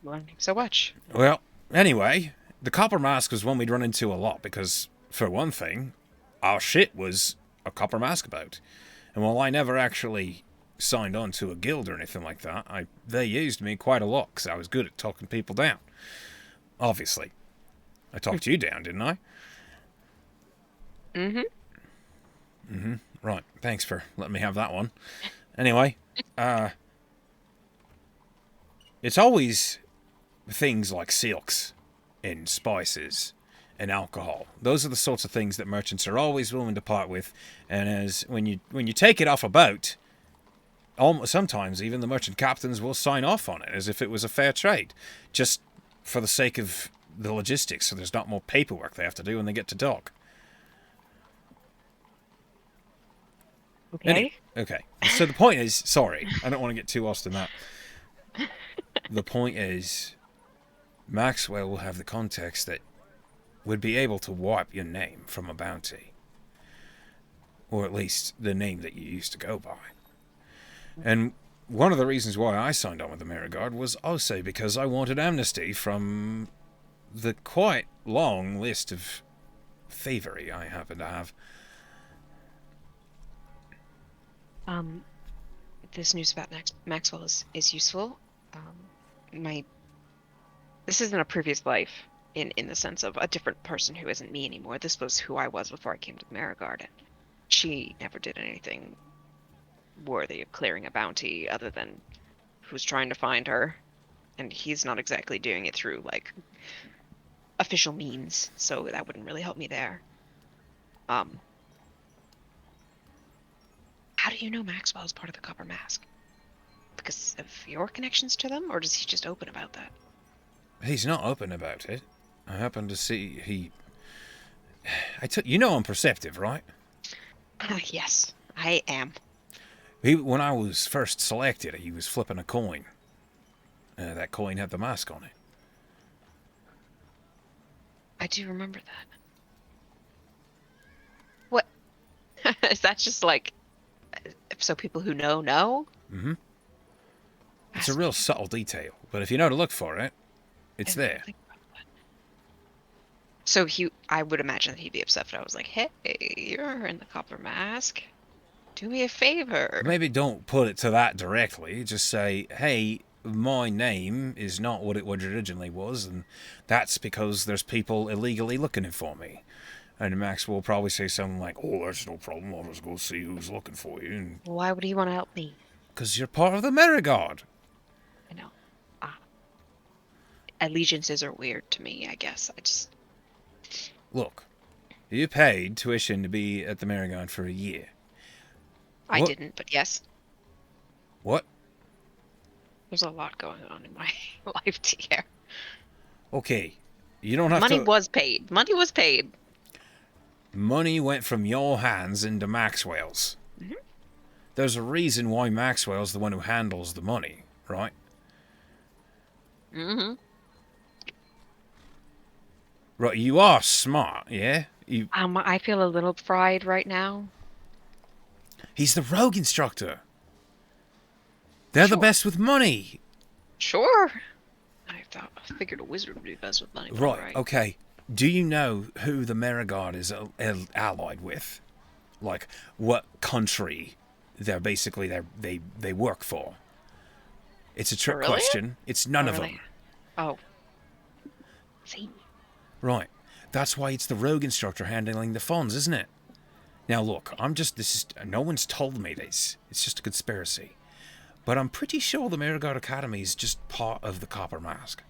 [SPEAKER 2] Learning so much.
[SPEAKER 1] Well, anyway, the Copper Mask was one we'd run into a lot because, for one thing, our shit was a Copper Mask boat. And while I never actually signed on to a guild or anything like that, they used me quite a lot because I was good at talking people down. Obviously. I talked you down, didn't I?
[SPEAKER 2] Mm-hmm.
[SPEAKER 1] Mm-hmm. Right. Thanks for letting me have that one. Anyway, it's always things like silks and spices and alcohol. Those are the sorts of things that merchants are always willing to part with. And as when you take it off a boat, sometimes even the merchant captains will sign off on it as if it was a fair trade, just for the sake of the logistics, so there's not more paperwork they have to do when they get to dock.
[SPEAKER 2] Okay.
[SPEAKER 1] Okay. So the point is, sorry, I don't want to get too lost in that. The point is, Maxwell will have the context that would be able to wipe your name from a bounty. Or at least the name that you used to go by. And one of the reasons why I signed on with the Mirror Guard was also because I wanted amnesty from the quite long list of thievery I happen to have.
[SPEAKER 2] This news about Maxwell is useful. This isn't a previous life in the sense of a different person who isn't me anymore. This was who I was before I came to the Mirror Guard. She never did anything worthy of clearing a bounty other than who's trying to find her, and he's not exactly doing it through like official means, so that wouldn't really help me there. How do you know Maxwell is part of the Copper Mask? Because of your connections to them, or is he just open about that?
[SPEAKER 1] He's not open about it. I happen to see you know I'm perceptive, right?
[SPEAKER 2] Yes, I am.
[SPEAKER 1] When I was first selected, he was flipping a coin. That coin had the mask on it.
[SPEAKER 2] I do remember that. What? Is that just like, so people who know?
[SPEAKER 1] Mm-hmm. It's a real subtle detail, but if you know to look for it, it's there.
[SPEAKER 2] So I would imagine that he'd be upset if I was like, hey, you're in the Copper Mask. Do me a favor.
[SPEAKER 1] Maybe don't put it to that directly. Just say, hey, my name is not what it originally was, and that's because there's people illegally looking for me. And Max will probably say something like, oh, that's no problem. I'll just go see who's looking for you. And
[SPEAKER 2] why would he want to help me?
[SPEAKER 1] Because you're part of the Mirror Guard.
[SPEAKER 2] I know. Allegiances are weird to me, I guess.
[SPEAKER 1] Look, you paid tuition to be at the Mirror Guard for a year.
[SPEAKER 2] I didn't, but yes.
[SPEAKER 1] What?
[SPEAKER 2] There's a lot going on in my life, TR.
[SPEAKER 1] Okay, you don't have
[SPEAKER 2] Money was paid. Money was paid.
[SPEAKER 1] Money went from your hands into Maxwell's.
[SPEAKER 2] Mm-hmm.
[SPEAKER 1] There's a reason why Maxwell's the one who handles the money, right?
[SPEAKER 2] Mm-hmm.
[SPEAKER 1] Right, you are smart, yeah?
[SPEAKER 2] I feel a little fried right now.
[SPEAKER 1] He's the rogue instructor. They're the best with money.
[SPEAKER 2] Sure. I figured a wizard would be best with money.
[SPEAKER 1] Right, okay. Do you know who the Mirror Guard is allied with? Like, what country they're basically they work for? It's a trick question. It's none of them.
[SPEAKER 2] Oh. See?
[SPEAKER 1] Right. That's why it's the rogue instructor handling the funds, isn't it? Now look, no one's told me this. It's just a conspiracy. But I'm pretty sure the Mirror Academy is just part of the Copper Mask.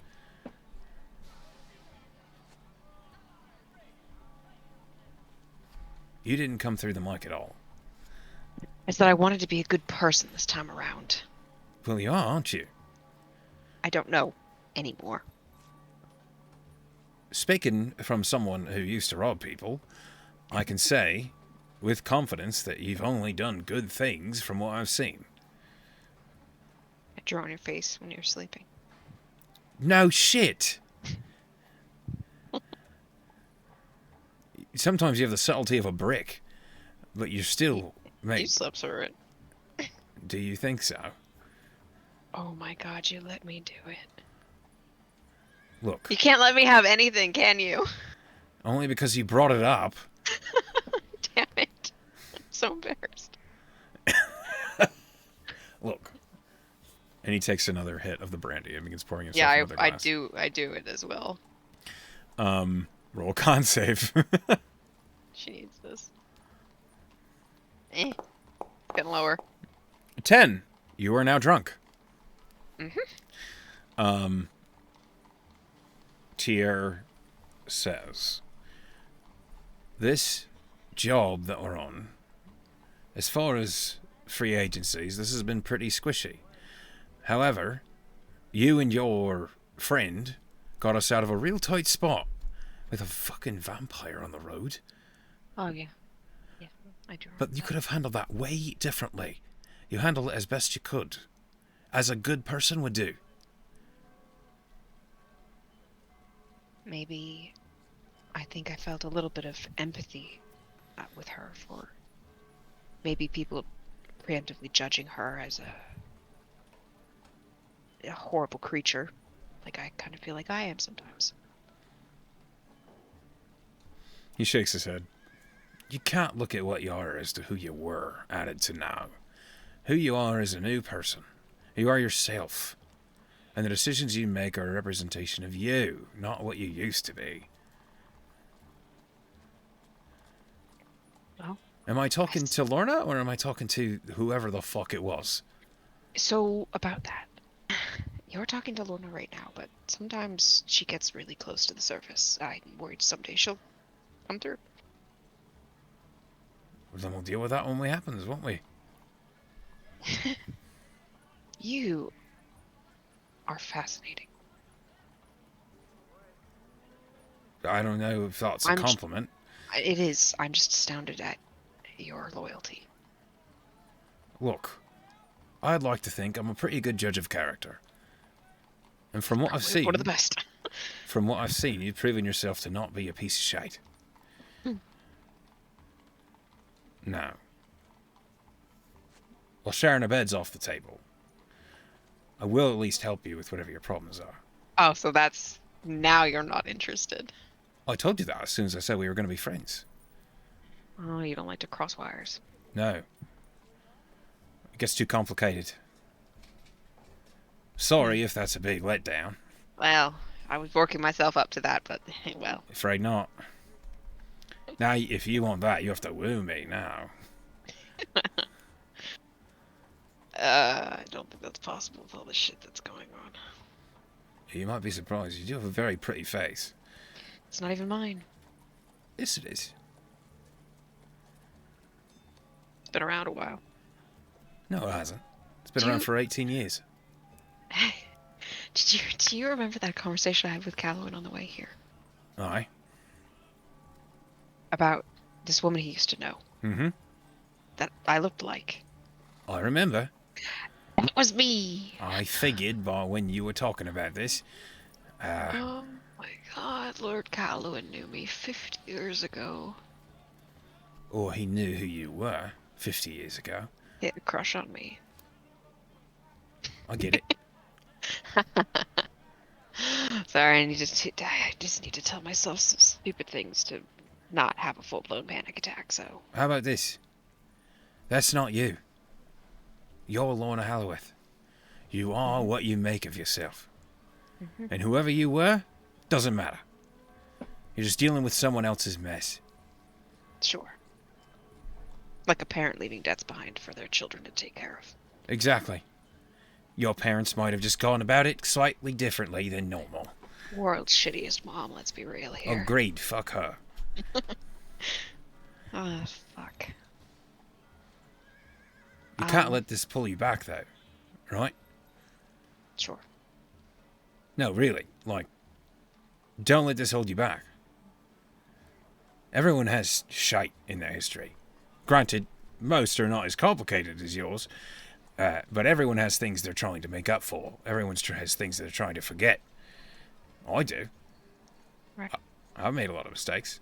[SPEAKER 1] You didn't come through the mic at all.
[SPEAKER 2] I said I wanted to be a good person this time around.
[SPEAKER 1] Well, you are, aren't you?
[SPEAKER 2] I don't know anymore.
[SPEAKER 1] Speaking from someone who used to rob people, I can say with confidence that you've only done good things from what I've seen.
[SPEAKER 2] I draw on your face when you're sleeping.
[SPEAKER 1] No shit! Sometimes you have the subtlety of a brick, but you're still...
[SPEAKER 2] You
[SPEAKER 1] Mate,
[SPEAKER 2] slept through it.
[SPEAKER 1] do you think so?
[SPEAKER 2] Oh my god, you let me do it.
[SPEAKER 1] Look,
[SPEAKER 2] You can't let me have anything, can you?
[SPEAKER 1] only because you brought it up.
[SPEAKER 2] Damn it. I'm so embarrassed.
[SPEAKER 1] Look. And he takes another hit of the brandy and begins pouring himself
[SPEAKER 2] Yeah,
[SPEAKER 1] another glass.
[SPEAKER 2] I do it as well.
[SPEAKER 1] Roll con save.
[SPEAKER 2] She needs this. Getting lower.
[SPEAKER 1] 10. You are now drunk. Tier says, this job that we're on, as far as free agencies, this has been pretty squishy. However, you and your friend got us out of a real tight spot with a fucking vampire on the road.
[SPEAKER 2] Oh, yeah. Yeah, I do.
[SPEAKER 1] But you could have handled that way differently. You handled it as best you could, as a good person would do.
[SPEAKER 2] Maybe I think I felt a little bit of empathy with her for maybe people preemptively judging her as a horrible creature. Like I kind of feel like I am sometimes.
[SPEAKER 1] He shakes his head. You can't look at what you are as to who you were added to now. Who you are is a new person. You are yourself. And the decisions you make are a representation of you, not what you used to be.
[SPEAKER 2] Well,
[SPEAKER 1] am I talking to Lorna, or am I talking to whoever the fuck it was?
[SPEAKER 2] So, about that. You're talking to Lorna right now, but sometimes she gets really close to the surface. I'm worried someday she'll come through.
[SPEAKER 1] Well, then we'll deal with that when it happens, won't we?
[SPEAKER 2] You are fascinating.
[SPEAKER 1] I don't know if that's a compliment.
[SPEAKER 2] It is. I'm just astounded at your loyalty.
[SPEAKER 1] Look, I'd like to think I'm a pretty good judge of character. And from what I've seen...
[SPEAKER 2] One of the best.
[SPEAKER 1] From what I've seen, you've proven yourself to not be a piece of shite. Now, while sharing a bed's off the table, I will at least help you with whatever your problems are.
[SPEAKER 2] Oh, so that's... Now you're not interested.
[SPEAKER 1] I told you that as soon as I said we were going to be friends.
[SPEAKER 2] Oh, you don't like to cross wires.
[SPEAKER 1] No. It gets too complicated. Sorry if that's a big letdown.
[SPEAKER 2] Well, I was working myself up to that, but, well.
[SPEAKER 1] Afraid not. Now, if you want that, you have to woo me now.
[SPEAKER 2] I don't think that's possible with all the shit that's going on.
[SPEAKER 1] You might be surprised. You do have a very pretty face.
[SPEAKER 2] It's not even mine.
[SPEAKER 1] Yes, it is.
[SPEAKER 2] It's been around a while.
[SPEAKER 1] No, it hasn't. It's been around for 18 years.
[SPEAKER 2] Do you remember that conversation I had with Callowin on the way here?
[SPEAKER 1] Aye.
[SPEAKER 2] About this woman he used to know.
[SPEAKER 1] Mm-hmm.
[SPEAKER 2] That I looked like.
[SPEAKER 1] I remember.
[SPEAKER 2] It was me!
[SPEAKER 1] I figured by when you were talking about this.
[SPEAKER 2] Oh my god, Lord Callowin knew me 50 years ago.
[SPEAKER 1] Or he knew who you were 50 years ago.
[SPEAKER 2] He had a crush on me.
[SPEAKER 1] I get it.
[SPEAKER 2] Sorry, I just need to tell myself some stupid things to not have a full-blown panic attack, so...
[SPEAKER 1] How about this? That's not you. You're Lorna Halloweth. You are what you make of yourself. And whoever you were, doesn't matter. You're just dealing with someone else's mess.
[SPEAKER 2] Sure. Like a parent leaving debts behind for their children to take care of.
[SPEAKER 1] Exactly. Your parents might have just gone about it slightly differently than normal.
[SPEAKER 2] World's shittiest mom, let's be real here.
[SPEAKER 1] Agreed, fuck her.
[SPEAKER 2] Ah, fuck.
[SPEAKER 1] You can't let this pull you back, though, right?
[SPEAKER 2] Sure.
[SPEAKER 1] No, really. Don't let this hold you back. Everyone has shite in their history. Granted, most are not as complicated as yours, but everyone has things they're trying to make up for. Everyone has things they're trying to forget. I do.
[SPEAKER 2] Right.
[SPEAKER 1] I've made a lot of mistakes.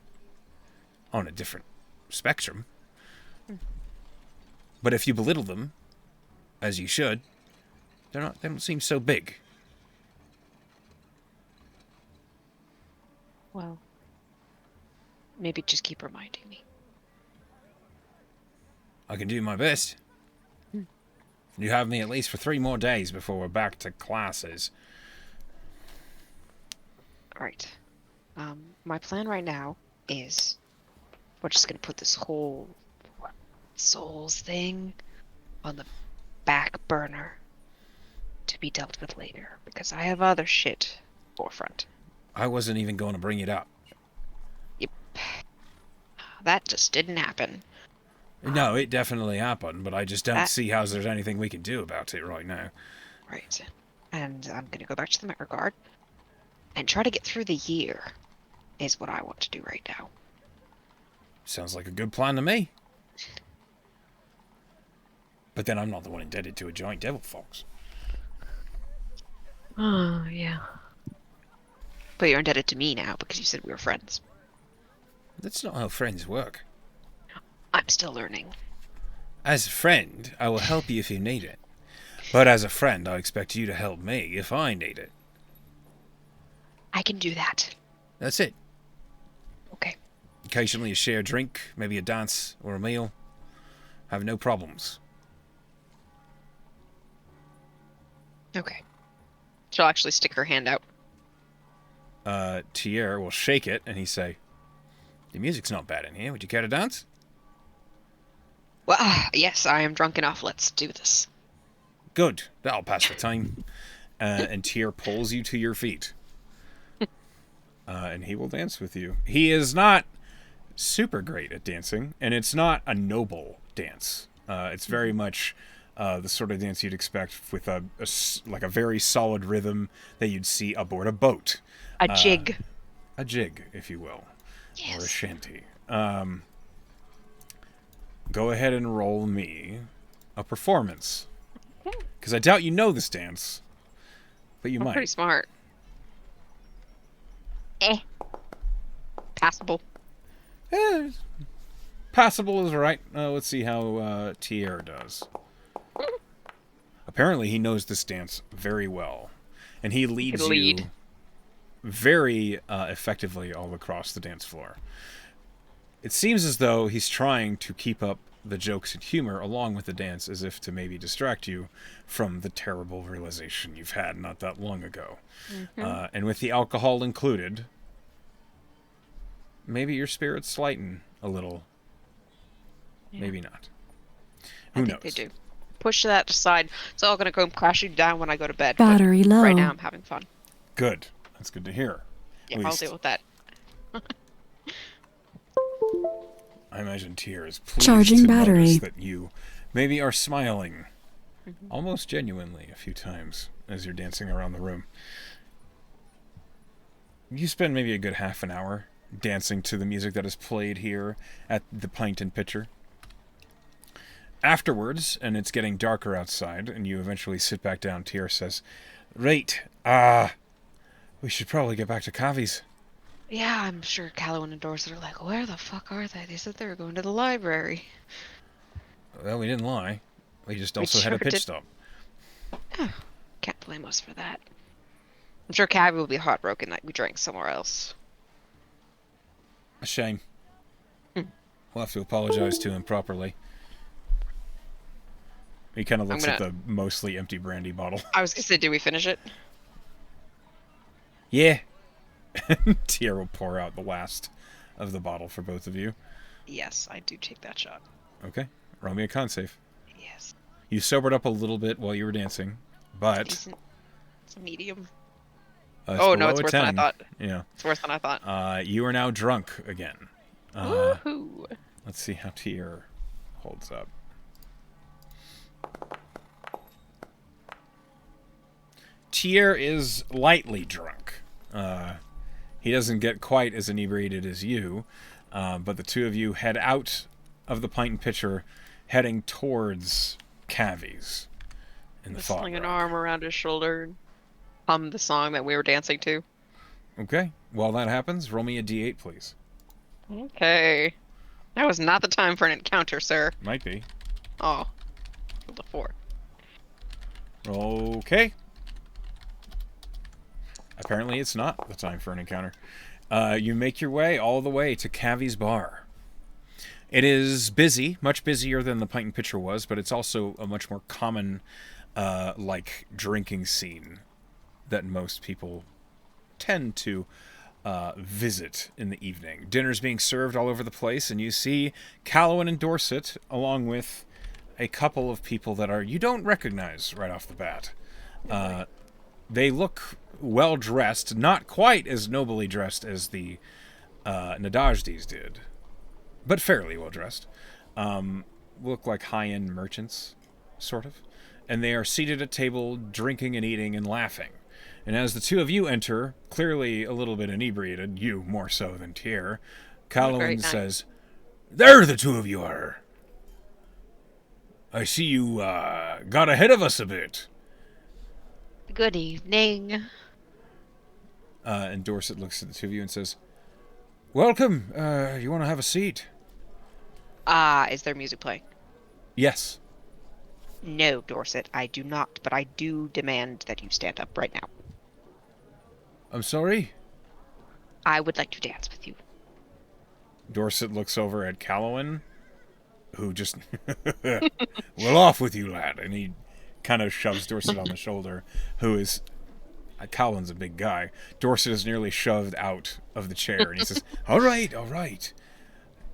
[SPEAKER 1] On a different spectrum. But if you belittle them, as you should, they don't seem so big.
[SPEAKER 2] Well, maybe just keep reminding me.
[SPEAKER 1] I can do my best. You have me at least for 3 more days before we're back to classes.
[SPEAKER 2] Right. My plan right now is we're just gonna put this whole souls thing on the back burner to be dealt with later, because I have other shit forefront.
[SPEAKER 1] I wasn't even going to bring it up.
[SPEAKER 2] Yep. That just didn't happen.
[SPEAKER 1] No, it definitely happened, but I just don't see how there's anything we can do about it right now.
[SPEAKER 2] Right. And I'm gonna go back to the Met Guard and try to get through the year is what I want to do right now.
[SPEAKER 1] Sounds like a good plan to me. But then I'm not the one indebted to a giant devil fox.
[SPEAKER 2] Oh, yeah. But you're indebted to me now because you said we were friends.
[SPEAKER 1] That's not how friends work.
[SPEAKER 2] I'm still learning.
[SPEAKER 1] As a friend, I will help you if you need it. But as a friend, I expect you to help me if I need it.
[SPEAKER 2] I can do that.
[SPEAKER 1] That's it.
[SPEAKER 2] Okay.
[SPEAKER 1] Occasionally a shared drink, maybe a dance or a meal. Have no problems.
[SPEAKER 2] Okay. She'll actually stick her hand out.
[SPEAKER 1] Tier will shake it and he say, "The music's not bad in here. Would you care to dance?"
[SPEAKER 2] Well, yes, I am drunk enough. Let's do this.
[SPEAKER 1] Good. That'll pass the time. And Tier pulls you to your feet. And he will dance with you. He is not super great at dancing, and it's not a noble dance. It's very much the sort of dance you'd expect with a very solid rhythm that you'd see aboard a boat.
[SPEAKER 2] A jig.
[SPEAKER 1] A jig, if you will.
[SPEAKER 2] Yes.
[SPEAKER 1] Or a shanty. Go ahead and roll me a performance. Because I doubt you know this dance, but you
[SPEAKER 2] I'm
[SPEAKER 1] might.
[SPEAKER 2] pretty smart. Passable.
[SPEAKER 1] Passable is right. Let's see how Tier does. Apparently he knows this dance very well. And he leads you very effectively all across the dance floor. It seems as though he's trying to keep up the jokes and humor along with the dance, as if to maybe distract you from the terrible realization you've had not that long ago. Mm-hmm. And with the alcohol included, maybe your spirits lighten a little. Yeah. Maybe not. Who knows?
[SPEAKER 2] They do. Push that aside. It's all going to come crashing down when I go to bed.
[SPEAKER 3] Battery low.
[SPEAKER 2] Right now I'm having fun.
[SPEAKER 1] Good. That's good to hear.
[SPEAKER 2] Yeah, I'll deal with that.
[SPEAKER 1] I imagine Tier is pleased
[SPEAKER 3] Charging
[SPEAKER 1] to
[SPEAKER 3] battery.
[SPEAKER 1] notice that you maybe are smiling almost genuinely a few times as you're dancing around the room. You spend maybe a good half an hour dancing to the music that is played here at the Pint and Pitcher. Afterwards, and it's getting darker outside, and you eventually sit back down, Tier says, "Right, we should probably get back to Kavi's."
[SPEAKER 2] Yeah, I'm sure Callowin and Dorset are like, where the fuck are they? They said they were going to the library.
[SPEAKER 1] Well, we didn't lie. We just also had a pitch stop.
[SPEAKER 2] Oh, can't blame us for that. I'm sure Cavi will be heartbroken that we drank somewhere else.
[SPEAKER 1] A shame. We'll have to apologize to him properly. He kind of looks at the mostly empty brandy bottle.
[SPEAKER 2] I was going to say, did we finish it?
[SPEAKER 1] Yeah. Tier will pour out the last of the bottle for both of you.
[SPEAKER 2] Yes, I do take that shot.
[SPEAKER 1] Okay. Roll me a con save.
[SPEAKER 2] Yes.
[SPEAKER 1] You sobered up a little bit while you were dancing,
[SPEAKER 2] It's a
[SPEAKER 1] but
[SPEAKER 2] decent. It's a medium.
[SPEAKER 1] it's
[SPEAKER 2] Oh no,
[SPEAKER 1] below
[SPEAKER 2] it's
[SPEAKER 1] a
[SPEAKER 2] worse than I
[SPEAKER 1] 10.
[SPEAKER 2] thought.
[SPEAKER 1] Yeah.
[SPEAKER 2] It's worse than I thought.
[SPEAKER 1] You are now drunk again.
[SPEAKER 2] Woohoo!
[SPEAKER 1] Let's see how Tier holds up. Tier is lightly drunk. He doesn't get quite as inebriated as you, but the two of you head out of the pint and pitcher, heading towards Cavies in the
[SPEAKER 2] I
[SPEAKER 1] fog
[SPEAKER 2] sling an
[SPEAKER 1] rock.
[SPEAKER 2] arm around his shoulder and hum the song that we were dancing to.
[SPEAKER 1] Okay, while that happens, roll me a d8, please.
[SPEAKER 2] Okay. That was not the time for an encounter, sir.
[SPEAKER 1] Might be.
[SPEAKER 2] Oh, the 4.
[SPEAKER 1] Okay. Apparently, it's not the time for an encounter. You make your way all the way to Cavies Bar. It is busy, much busier than the Pint and Pitcher was, but it's also a much more common, drinking scene that most people tend to visit in the evening. Dinner's being served all over the place, and you see Callowin and Dorset, along with a couple of people that you don't recognize right off the bat. They look well dressed, not quite as nobly dressed as the Nadajdis did, but fairly well dressed. Look like high-end merchants, sort of. And they are seated at table, drinking and eating and laughing. And as the two of you enter, clearly a little bit inebriated, you more so than Tier, Callowin says, "There the two of you are. I see you got ahead of us a bit."
[SPEAKER 2] Good evening.
[SPEAKER 1] And Dorset looks at the two of you and says, "Welcome. You want to have a seat?"
[SPEAKER 2] Is there music playing?
[SPEAKER 1] Yes.
[SPEAKER 2] No, Dorset, I do not, but I do demand that you stand up right now.
[SPEAKER 1] I'm sorry?
[SPEAKER 2] I would like to dance with you.
[SPEAKER 1] Dorset looks over at Callowin, who just, "Well, off with you, lad." And he kind of shoves Dorset on the shoulder, who is, Callowin's a big guy. Dorset is nearly shoved out of the chair, and he says, all right.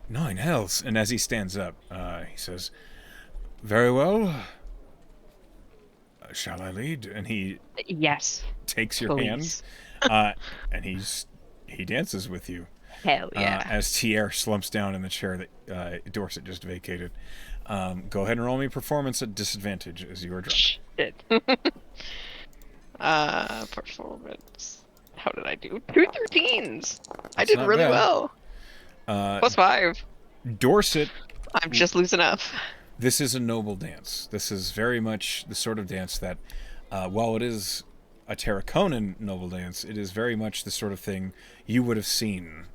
[SPEAKER 1] 9 hells. And as he stands up, he says, "Very well. Shall I lead?" And he
[SPEAKER 2] Yes,
[SPEAKER 1] takes your hand,
[SPEAKER 2] please.
[SPEAKER 1] and he dances with you.
[SPEAKER 2] Hell yeah.
[SPEAKER 1] As Tier slumps down in the chair that Dorset just vacated. Go ahead and roll me performance at disadvantage as you are drunk.
[SPEAKER 2] Shit. Performance. How did I do? 2 13s. I did
[SPEAKER 1] not
[SPEAKER 2] really
[SPEAKER 1] bad.
[SPEAKER 2] well. +5.
[SPEAKER 1] Dorset,
[SPEAKER 2] I'm just loose enough.
[SPEAKER 1] this is a noble dance. This is very much the sort of dance that, while it is a Tarraconan noble dance, it is very much the sort of thing you would have seen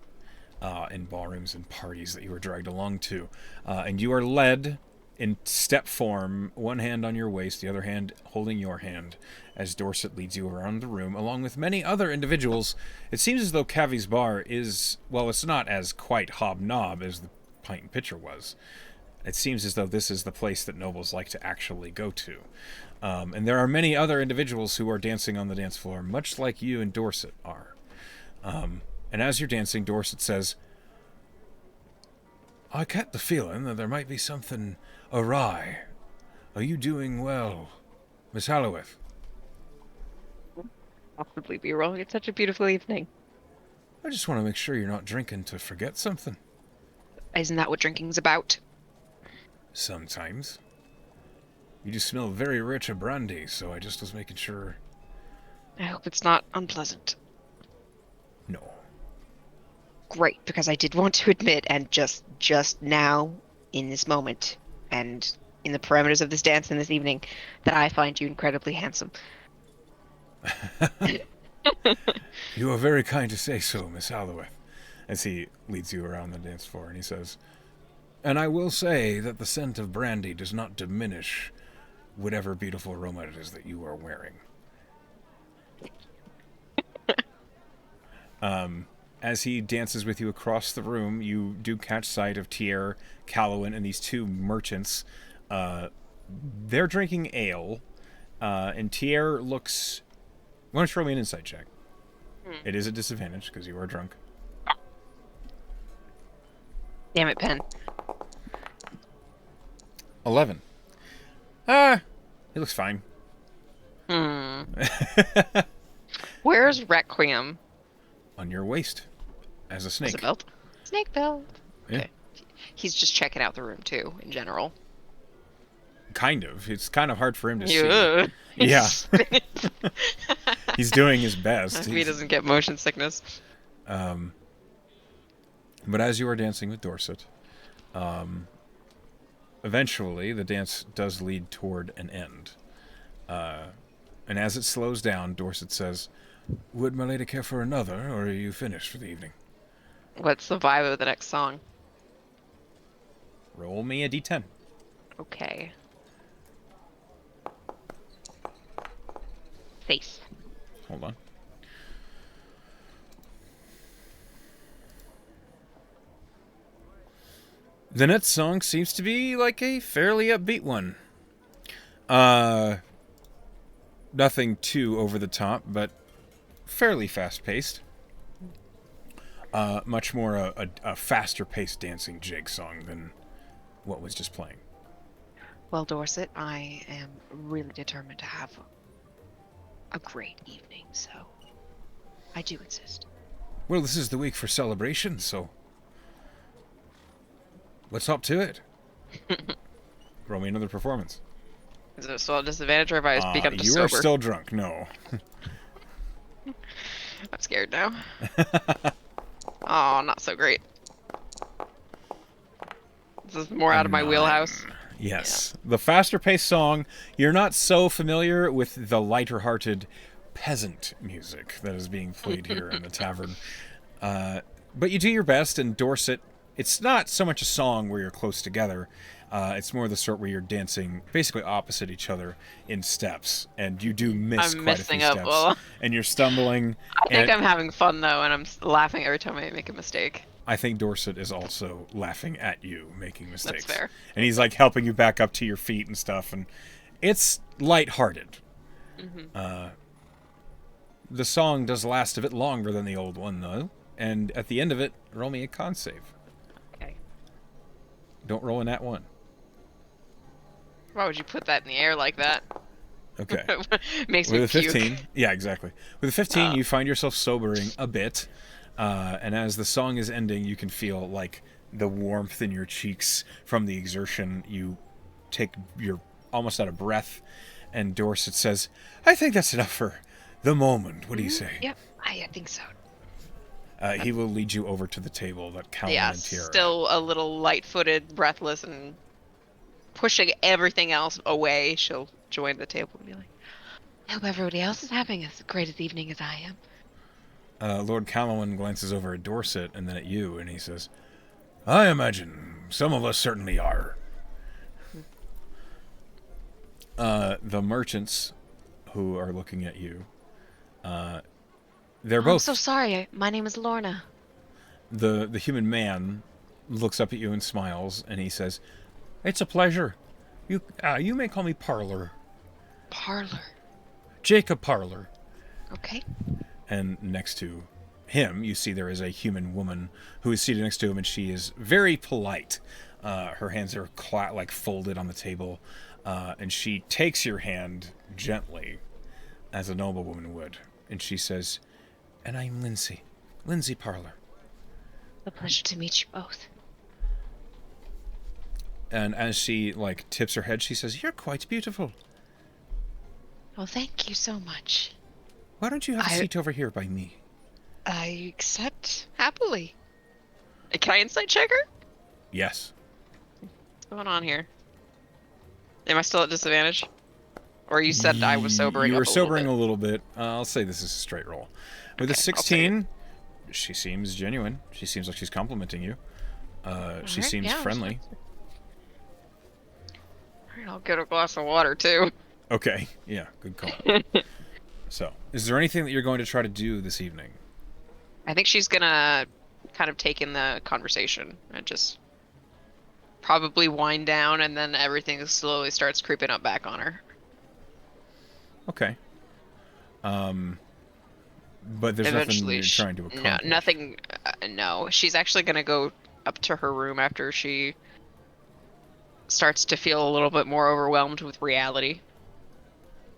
[SPEAKER 1] in ballrooms and parties that you were dragged along to. And you are led in step form, one hand on your waist, the other hand holding your hand, as Dorset leads you around the room, along with many other individuals. It seems as though Cavies Bar is, well, it's not as quite hobnob as the Pint and Pitcher was. It seems as though this is the place that nobles like to actually go to. And there are many other individuals who are dancing on the dance floor, much like you and Dorset are. And as you're dancing, Dorset says, "I get the feeling that there might be something awry. Are you doing well, Miss Halloweth?"
[SPEAKER 2] Possibly be wrong. It's such a beautiful evening.
[SPEAKER 1] "I just want to make sure you're not drinking to forget something."
[SPEAKER 2] Isn't that what drinking's about?
[SPEAKER 1] "Sometimes. You just smell very rich of brandy, so I just was making sure."
[SPEAKER 2] I hope it's not unpleasant.
[SPEAKER 1] "No."
[SPEAKER 2] Great, because I did want to admit, and just now, in this moment, and in the parameters of this dance and this evening, that I find you incredibly handsome.
[SPEAKER 1] "You are very kind to say so, Miss Halloweth," as he leads you around the dance floor, and he says, "And I will say that the scent of brandy does not diminish whatever beautiful aroma it is that you are wearing." As he dances with you across the room, you do catch sight of Tier, Callowin, and these two merchants. They're drinking ale, and Tier looks... Why don't you roll me an insight check? It is a disadvantage because you are drunk.
[SPEAKER 2] Damn it, Pen.
[SPEAKER 1] 11. He looks fine.
[SPEAKER 2] Hmm. Where's Requiem?
[SPEAKER 1] On your waist, as a
[SPEAKER 2] As a
[SPEAKER 1] snake.
[SPEAKER 2] belt? Snake belt.
[SPEAKER 1] Yeah,
[SPEAKER 2] Okay. He's just checking out the room too, in general.
[SPEAKER 1] kind of. It's kind of hard for him to see.
[SPEAKER 2] Yeah. He's
[SPEAKER 1] Yeah,
[SPEAKER 2] spinning.
[SPEAKER 1] he's doing his best.
[SPEAKER 2] If he doesn't get motion sickness.
[SPEAKER 1] Um, but as you are dancing with Dorset, eventually the dance does lead toward an end. And as it slows down, Dorset says, "Would my lady care for another, or are you finished for the evening?"
[SPEAKER 2] What's the vibe of the next song?
[SPEAKER 1] Roll me a d10.
[SPEAKER 2] Okay. Face.
[SPEAKER 1] Hold on. The next song seems to be like a fairly upbeat one. Uh, Nothing too over the top, but fairly fast paced. Much more a faster paced dancing jig song than what was just playing.
[SPEAKER 2] Well, Dorset, I am really determined to have a great evening, so I do insist.
[SPEAKER 1] Well, this is the week for celebration, so let's hop to it. Roll me another performance.
[SPEAKER 2] Is it still a disadvantage or have I become
[SPEAKER 1] You
[SPEAKER 2] sober?
[SPEAKER 1] are still drunk. No.
[SPEAKER 2] I'm scared now. Oh, not so great. This is more out of my wheelhouse.
[SPEAKER 1] Yes. Yeah. The faster paced song, you're not so familiar with the lighter hearted peasant music that is being played here in the tavern. But you do your best, and Dorset, it's not so much a song where you're close together. It's more the sort where you're dancing basically opposite each other in steps, and you do miss
[SPEAKER 2] I'm
[SPEAKER 1] quite a few
[SPEAKER 2] messing up.
[SPEAKER 1] steps.
[SPEAKER 2] Well,
[SPEAKER 1] And you're stumbling.
[SPEAKER 2] I think I'm having fun though, and I'm laughing every time I make a mistake.
[SPEAKER 1] I think Dorset is also laughing at you making mistakes.
[SPEAKER 2] That's fair.
[SPEAKER 1] And he's like helping you back up to your feet and stuff, and it's lighthearted.
[SPEAKER 2] Mm-hmm.
[SPEAKER 1] The song does last a bit longer than the old one, though, and at the end of it, roll me a con save.
[SPEAKER 2] Okay.
[SPEAKER 1] Don't roll a nat 1.
[SPEAKER 2] Why would you put that in the air like that?
[SPEAKER 1] Okay.
[SPEAKER 2] Makes
[SPEAKER 1] With
[SPEAKER 2] me
[SPEAKER 1] a 15,
[SPEAKER 2] puke.
[SPEAKER 1] yeah, exactly. With a 15, you find yourself sobering a bit, and as the song is ending, you can feel like the warmth in your cheeks from the exertion. You're almost out of breath, and Dorset says, "I think that's enough for the moment. What do you say?"
[SPEAKER 2] Yep, I think so.
[SPEAKER 1] He will lead you over to the table that Calvin and Tierra.
[SPEAKER 2] Still a little light-footed, breathless, and pushing everything else away. She'll join the table and be like, I hope everybody else is having as great an evening as I am.
[SPEAKER 1] Lord Callowan glances over at Dorset and then at you, and he says, "I imagine some of us certainly are." The merchants who are looking at you, they're both...
[SPEAKER 2] I'm so sorry. My name is Lorna.
[SPEAKER 1] The human man looks up at you and smiles, and he says, "It's a pleasure. You may call me Parlor.
[SPEAKER 2] Parlor.
[SPEAKER 1] Jacob Parlor."
[SPEAKER 2] Okay.
[SPEAKER 1] And next to him, you see there is a human woman who is seated next to him, and she is very polite. Her hands are folded on the table, and she takes your hand gently, as a noble woman would, and she says, "And I'm Lindsay Parlor."
[SPEAKER 2] A pleasure to meet you both.
[SPEAKER 1] And as she tips her head, she says, "You're quite beautiful.
[SPEAKER 2] Well, thank you so much.
[SPEAKER 1] Why don't you have a seat over here by me?"
[SPEAKER 2] I accept happily. Can I insight check her?
[SPEAKER 1] Yes.
[SPEAKER 2] What's going on here? Am I still at disadvantage? Or you said I was sobering up
[SPEAKER 1] You were
[SPEAKER 2] a
[SPEAKER 1] sobering
[SPEAKER 2] little
[SPEAKER 1] a little bit. I'll say this is a straight roll. With a
[SPEAKER 2] Okay,
[SPEAKER 1] 16, she seems genuine. She seems like she's complimenting you. She seems friendly.
[SPEAKER 2] Alright, I'll get a glass of water too.
[SPEAKER 1] Okay, yeah, good call. So, is there anything that you're going to try to do this evening?
[SPEAKER 2] I think she's gonna kind of take in the conversation and just probably wind down, and then everything slowly starts creeping up back on her.
[SPEAKER 1] Okay. But there's
[SPEAKER 2] Eventually,
[SPEAKER 1] nothing you're trying to accomplish.
[SPEAKER 2] No, nothing. No, she's actually gonna go up to her room after she starts to feel a little bit more overwhelmed with reality.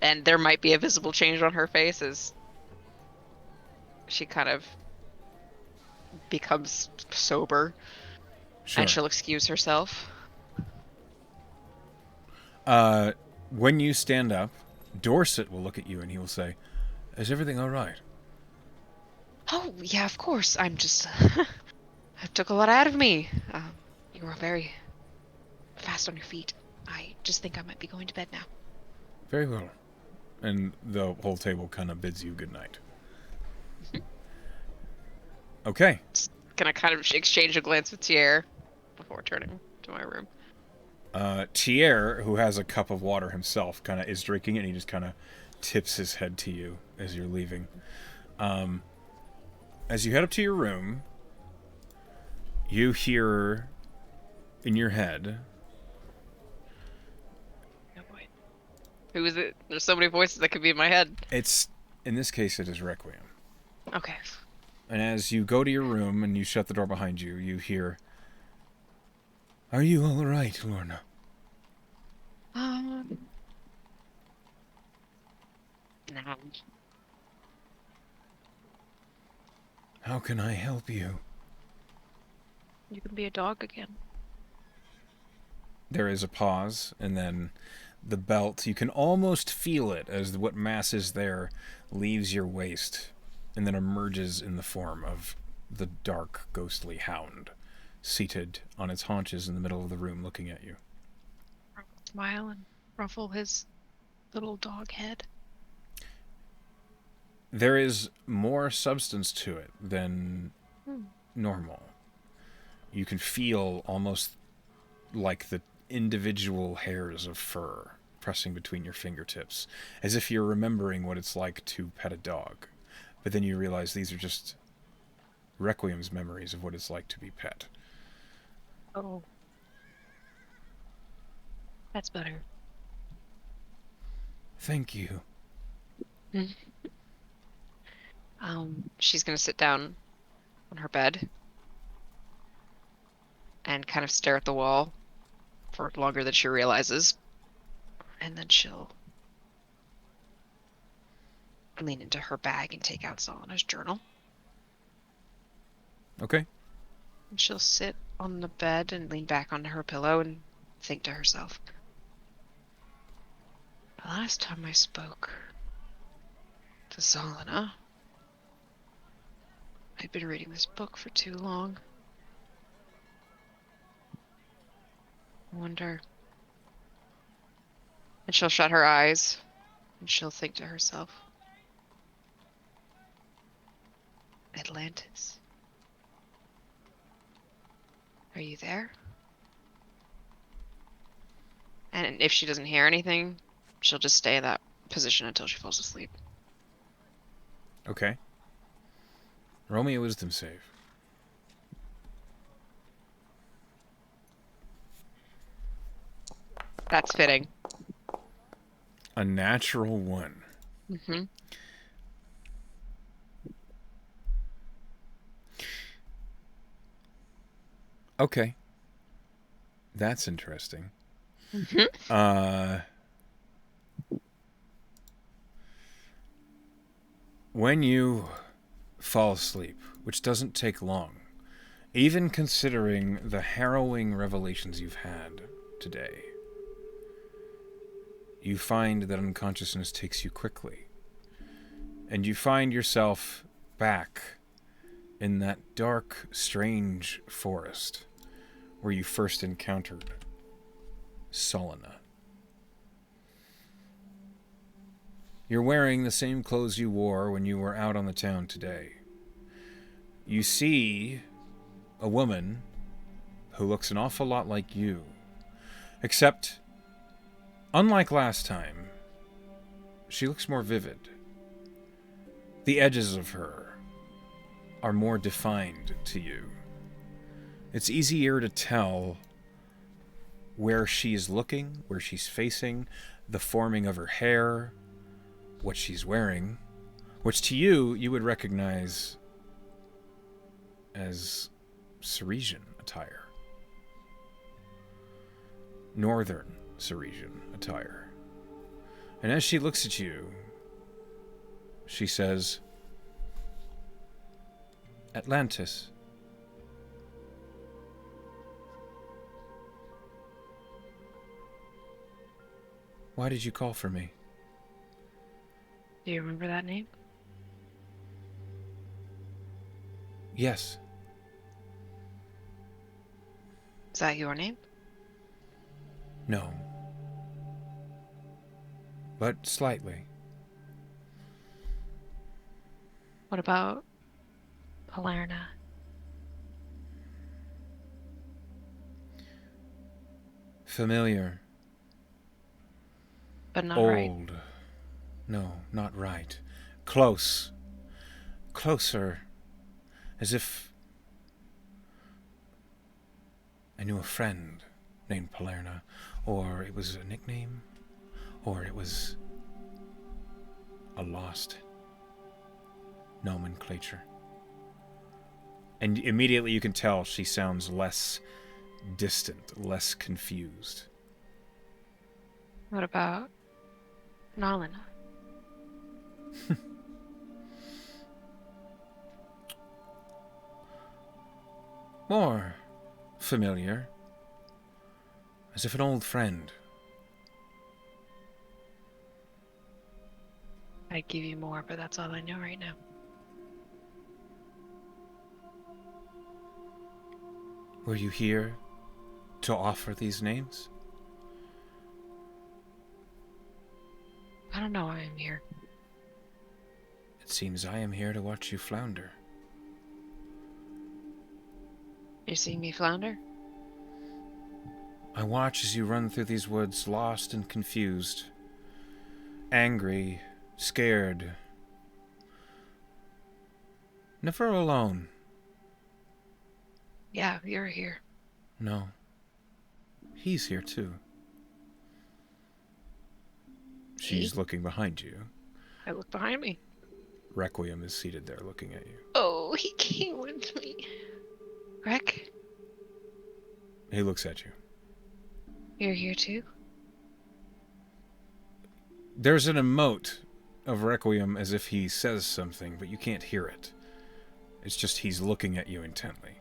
[SPEAKER 2] And there might be a visible change on her face as she kind of becomes sober, and
[SPEAKER 1] Sure.
[SPEAKER 2] she'll excuse herself.
[SPEAKER 1] Uh, when you stand up, Dorset will look at you and he will say, "Is everything all right?"
[SPEAKER 2] Oh, yeah, of course. I'm just. It took a lot out of me. You were very fast on your feet. I just think I might be going to bed now.
[SPEAKER 1] Very well. And the whole table kind of bids you good night. Okay.
[SPEAKER 2] Just gonna kind of exchange a glance with Tier before turning to my room.
[SPEAKER 1] Tier, who has a cup of water himself, kind of is drinking it, and he just kind of tips his head to you as you're leaving. As you head up to your room, you hear in your head,
[SPEAKER 2] Oh boy. Who is it? There's so many voices that could be in my head.
[SPEAKER 1] it's, in this case, it is Requiem.
[SPEAKER 2] Okay.
[SPEAKER 1] And as you go to your room and you shut the door behind you, you hear, "Are you all right, Lorna?
[SPEAKER 2] Um, no.
[SPEAKER 1] How can I help you?"
[SPEAKER 2] You can be a dog again.
[SPEAKER 1] There is a pause, and then the belt, you can almost feel it as what mass is there leaves your waist and then emerges in the form of the dark, ghostly hound seated on its haunches in the middle of the room looking at you.
[SPEAKER 2] Smile and ruffle his little dog head.
[SPEAKER 1] There is more substance to it than
[SPEAKER 2] Hmm.
[SPEAKER 1] normal. You can feel almost like the individual hairs of fur pressing between your fingertips, as if you're remembering what it's like to pet a dog. But then you realize these are just Requiem's memories of what it's like to be pet.
[SPEAKER 2] Oh, that's better.
[SPEAKER 1] Thank you.
[SPEAKER 2] She's gonna sit down on her bed and kind of stare at the wall for longer than she realizes, and then she'll lean into her bag and take out Selena's journal.
[SPEAKER 1] Okay.
[SPEAKER 2] And she'll sit on the bed and lean back onto her pillow and think to herself, the last time I spoke to Selena, I'd been reading this book for too long. I wonder. And she'll shut her eyes and she'll think to herself, Atlantis, are you there? And if she doesn't hear anything, she'll just stay in that position until she falls asleep.
[SPEAKER 1] Okay. Roll me a wisdom save.
[SPEAKER 2] That's fitting.
[SPEAKER 1] A natural one.
[SPEAKER 2] Mm-hmm.
[SPEAKER 1] Okay. That's interesting.
[SPEAKER 2] Mm-hmm.
[SPEAKER 1] Uh, when you fall asleep, which doesn't take long, even considering the harrowing revelations you've had today, you find that unconsciousness takes you quickly. And you find yourself back in that dark, strange forest where you first encountered Solana. You're wearing the same clothes you wore when you were out on the town today. You see a woman who looks an awful lot like you, except, unlike last time, she looks more vivid. The edges of her are more defined to you. It's easier to tell where she's looking, where she's facing, the forming of her hair, what she's wearing, which to you, you would recognize as Ceresian attire. Northern Ceresian attire. And as she looks at you, she says, Atlantis. Why did you call for me?
[SPEAKER 2] Do you remember that name?
[SPEAKER 1] Yes.
[SPEAKER 2] Is that your name?
[SPEAKER 1] No. But slightly.
[SPEAKER 2] What about Palerna?
[SPEAKER 1] Familiar.
[SPEAKER 2] But not right.
[SPEAKER 1] Old. No, not right. Close. Closer. As if I knew a friend named Palerna. Or it was a nickname. Or it was a lost nomenclature. And immediately you can tell she sounds less distant, less confused.
[SPEAKER 2] What about Nalina?
[SPEAKER 1] More familiar. As if an old friend.
[SPEAKER 2] I'd give you more, but that's all I know right now.
[SPEAKER 1] Were you here to offer these names?
[SPEAKER 2] I don't know why I'm here.
[SPEAKER 1] It seems I am here to watch you flounder.
[SPEAKER 2] You see me flounder?
[SPEAKER 1] I watch as you run through these woods, lost and confused, angry, scared, never alone.
[SPEAKER 2] Yeah, you're here.
[SPEAKER 1] No, he's here too. She's looking behind you.
[SPEAKER 2] I look behind me.
[SPEAKER 1] Requiem is seated there looking at you.
[SPEAKER 2] Oh, he came with me. Rec,
[SPEAKER 1] He looks at you.
[SPEAKER 2] you're here too?
[SPEAKER 1] There's an emote of Requiem as if he says something, but you can't hear it. It's just he's looking at you intently.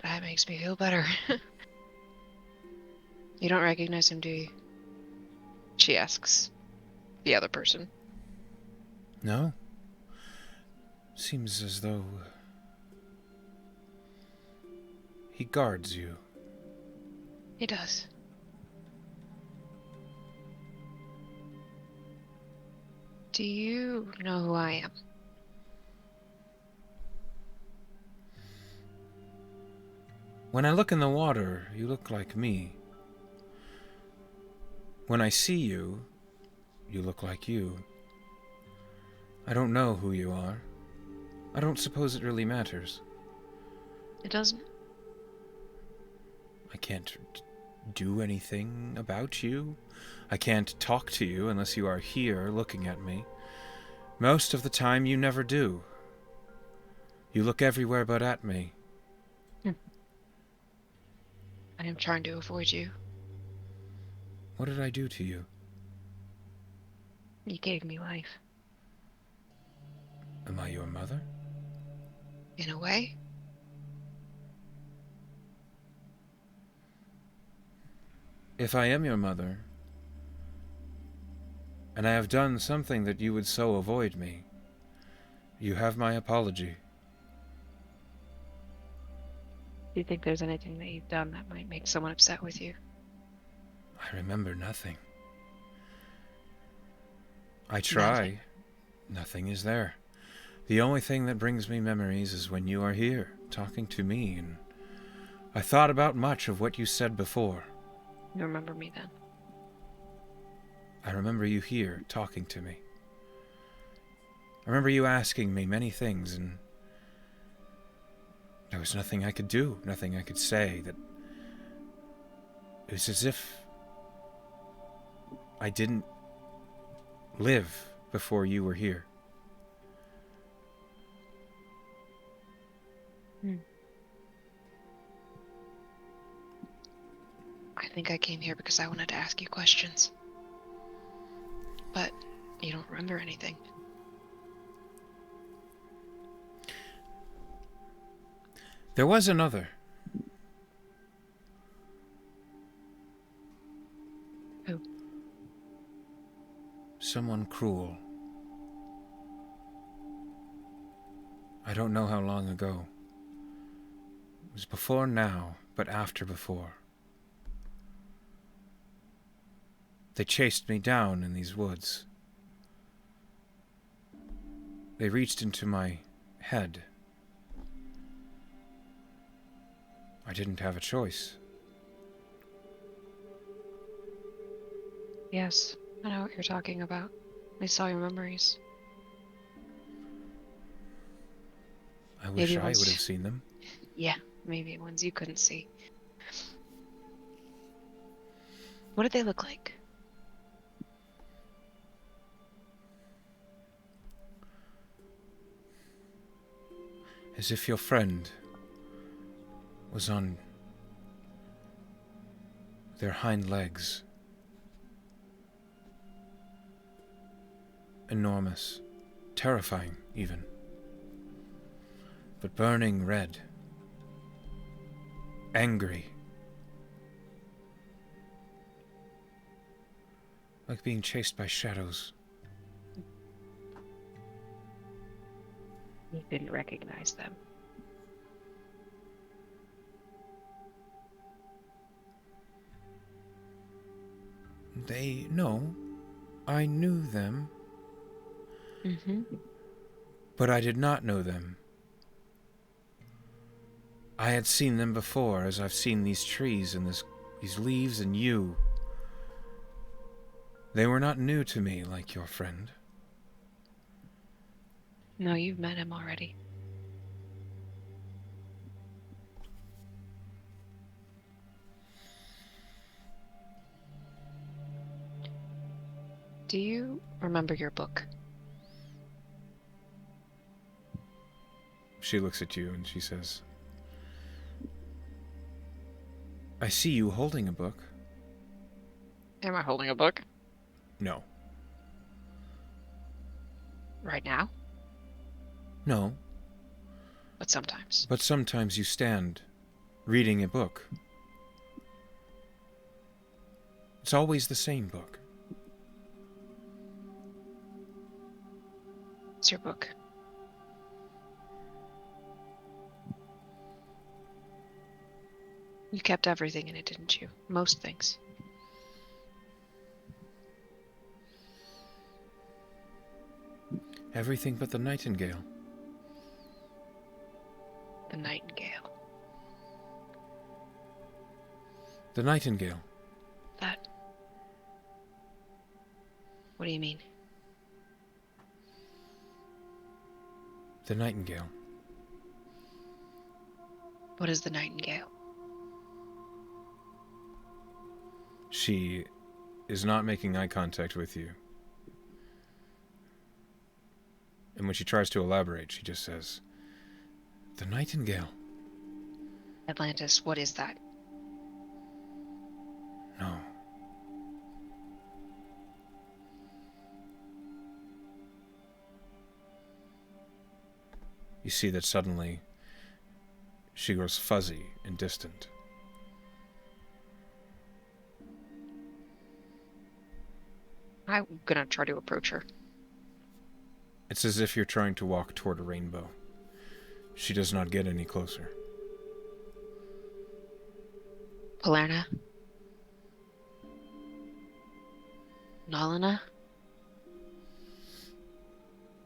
[SPEAKER 2] That makes me feel better. You don't recognize him, do you? She asks the other person.
[SPEAKER 1] No? Seems as though he guards you.
[SPEAKER 2] He does. Do you know who I am?
[SPEAKER 1] When I look in the water, you look like me. When I see you, you look like you. I don't know who you are. I don't suppose it really matters.
[SPEAKER 2] It doesn't?
[SPEAKER 1] I can't do anything about you. I can't talk to you unless you are here looking at me. Most of the time, you never do. You look everywhere but at me.
[SPEAKER 2] I am trying to avoid you.
[SPEAKER 1] What did I do to you?
[SPEAKER 2] You gave me life.
[SPEAKER 1] Am I your mother?
[SPEAKER 2] In a way?
[SPEAKER 1] If I am your mother, and I have done something that you would so avoid me, you have my apology.
[SPEAKER 2] Do you think there's anything that you've done that might make someone upset with you?
[SPEAKER 1] I remember nothing. I try. Nothing is there. The only thing that brings me memories is when you are here, talking to me, and I thought about much of what you said before.
[SPEAKER 2] You remember me then?
[SPEAKER 1] I remember you here, talking to me. I remember you asking me many things, and there was nothing I could do, nothing I could say. That it was as if I didn't live before you were here.
[SPEAKER 2] I think I came here because I wanted to ask you questions. But you don't remember anything.
[SPEAKER 1] There was another.
[SPEAKER 2] Who?
[SPEAKER 1] Someone cruel. I don't know how long ago. It was before now, but after before. They chased me down in these woods. They reached into my head. I didn't have a choice.
[SPEAKER 2] Yes, I know what you're talking about. I saw your memories.
[SPEAKER 1] I wish I would have seen them.
[SPEAKER 2] Yeah, maybe ones you couldn't see. What did they look like?
[SPEAKER 1] As if your friend was on their hind legs. Enormous, terrifying even, but burning red, angry, like being chased by shadows.
[SPEAKER 2] You didn't recognize them.
[SPEAKER 1] No, I knew them.
[SPEAKER 2] Mm-hmm.
[SPEAKER 1] But I did not know them. I had seen them before, as I've seen these trees and these leaves and you. They were not new to me like your friend.
[SPEAKER 2] No, you've met him already. Do you remember your book?
[SPEAKER 1] She looks at you and she says, I see you holding a book.
[SPEAKER 2] Am I holding a book?
[SPEAKER 1] No.
[SPEAKER 2] Right now?
[SPEAKER 1] No.
[SPEAKER 2] But sometimes.
[SPEAKER 1] But sometimes you stand, reading a book. It's always the same book.
[SPEAKER 2] It's your book. You kept everything in it, didn't you? Most things.
[SPEAKER 1] Everything but the nightingale.
[SPEAKER 2] The nightingale.
[SPEAKER 1] The nightingale.
[SPEAKER 2] That. What do you mean?
[SPEAKER 1] The nightingale.
[SPEAKER 2] What is the nightingale?
[SPEAKER 1] She is not making eye contact with you. And when she tries to elaborate, she just says, the nightingale.
[SPEAKER 2] Atlantis, what is that?
[SPEAKER 1] No. You see that suddenly she grows fuzzy and distant.
[SPEAKER 2] I'm gonna try to approach her.
[SPEAKER 1] It's as if you're trying to walk toward a rainbow. She does not get any closer.
[SPEAKER 2] Palerna? Nalina?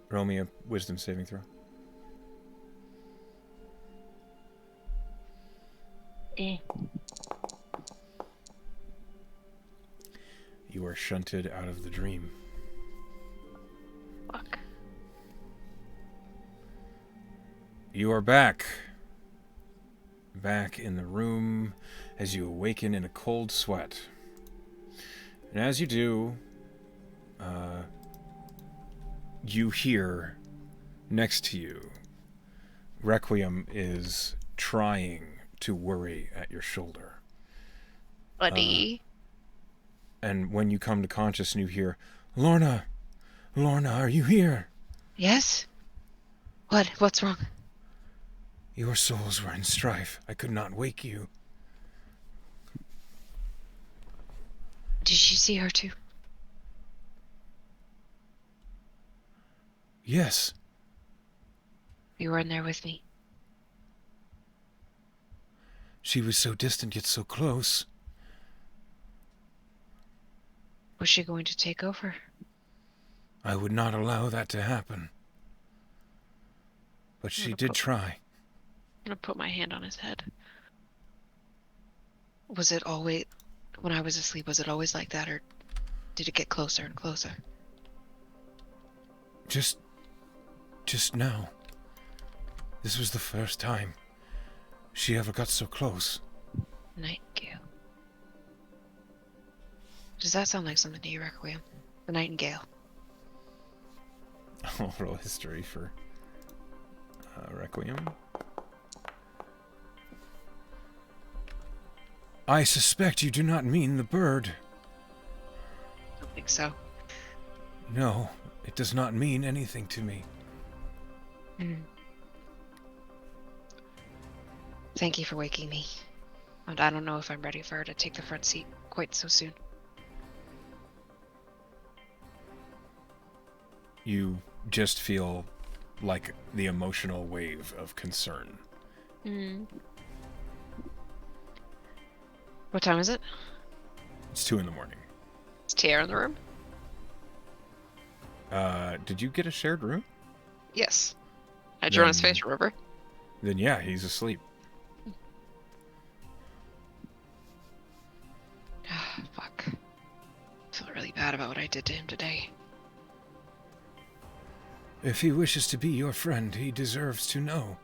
[SPEAKER 1] Roll me a wisdom saving throw. You are shunted out of the dream.
[SPEAKER 2] Fuck.
[SPEAKER 1] You are back. Back in the room as you awaken in a cold sweat. And as you do, you hear next to you, Requiem is trying to worry at your shoulder.
[SPEAKER 2] Buddy.
[SPEAKER 1] And when you come to conscious and you hear, Lorna, Lorna, are you here?
[SPEAKER 2] Yes? What? What's wrong?
[SPEAKER 1] Your souls were in strife. I could not wake you.
[SPEAKER 2] Did you see her too?
[SPEAKER 1] Yes.
[SPEAKER 2] You were in there with me.
[SPEAKER 1] She was so distant yet so close.
[SPEAKER 2] Was she going to take over?
[SPEAKER 1] I would not allow that to happen. But she did try.
[SPEAKER 2] I'm gonna put my hand on his head. Was it always, when I was asleep, was it always like that, or did it get closer and closer?
[SPEAKER 1] Just now. This was the first time she ever got so close.
[SPEAKER 2] Nightingale. Does that sound like something to you, Requiem? The Nightingale.
[SPEAKER 1] I'll roll history for Requiem. I suspect you do not mean the bird.
[SPEAKER 2] I don't think so.
[SPEAKER 1] No, it does not mean anything to me.
[SPEAKER 2] Thank you for waking me. And I don't know if I'm ready for her to take the front seat quite so soon.
[SPEAKER 1] You just feel like the emotional wave of concern.
[SPEAKER 2] What time is it?
[SPEAKER 1] It's 2 a.m.
[SPEAKER 2] Is Tiara in the room?
[SPEAKER 1] Did you get a shared room?
[SPEAKER 2] Yes. I drew on his
[SPEAKER 1] Then-
[SPEAKER 2] face, remember?
[SPEAKER 1] Then yeah, he's asleep.
[SPEAKER 2] Fuck. I feel really bad about what I did to him today.
[SPEAKER 1] If he wishes to be your friend, he deserves to know.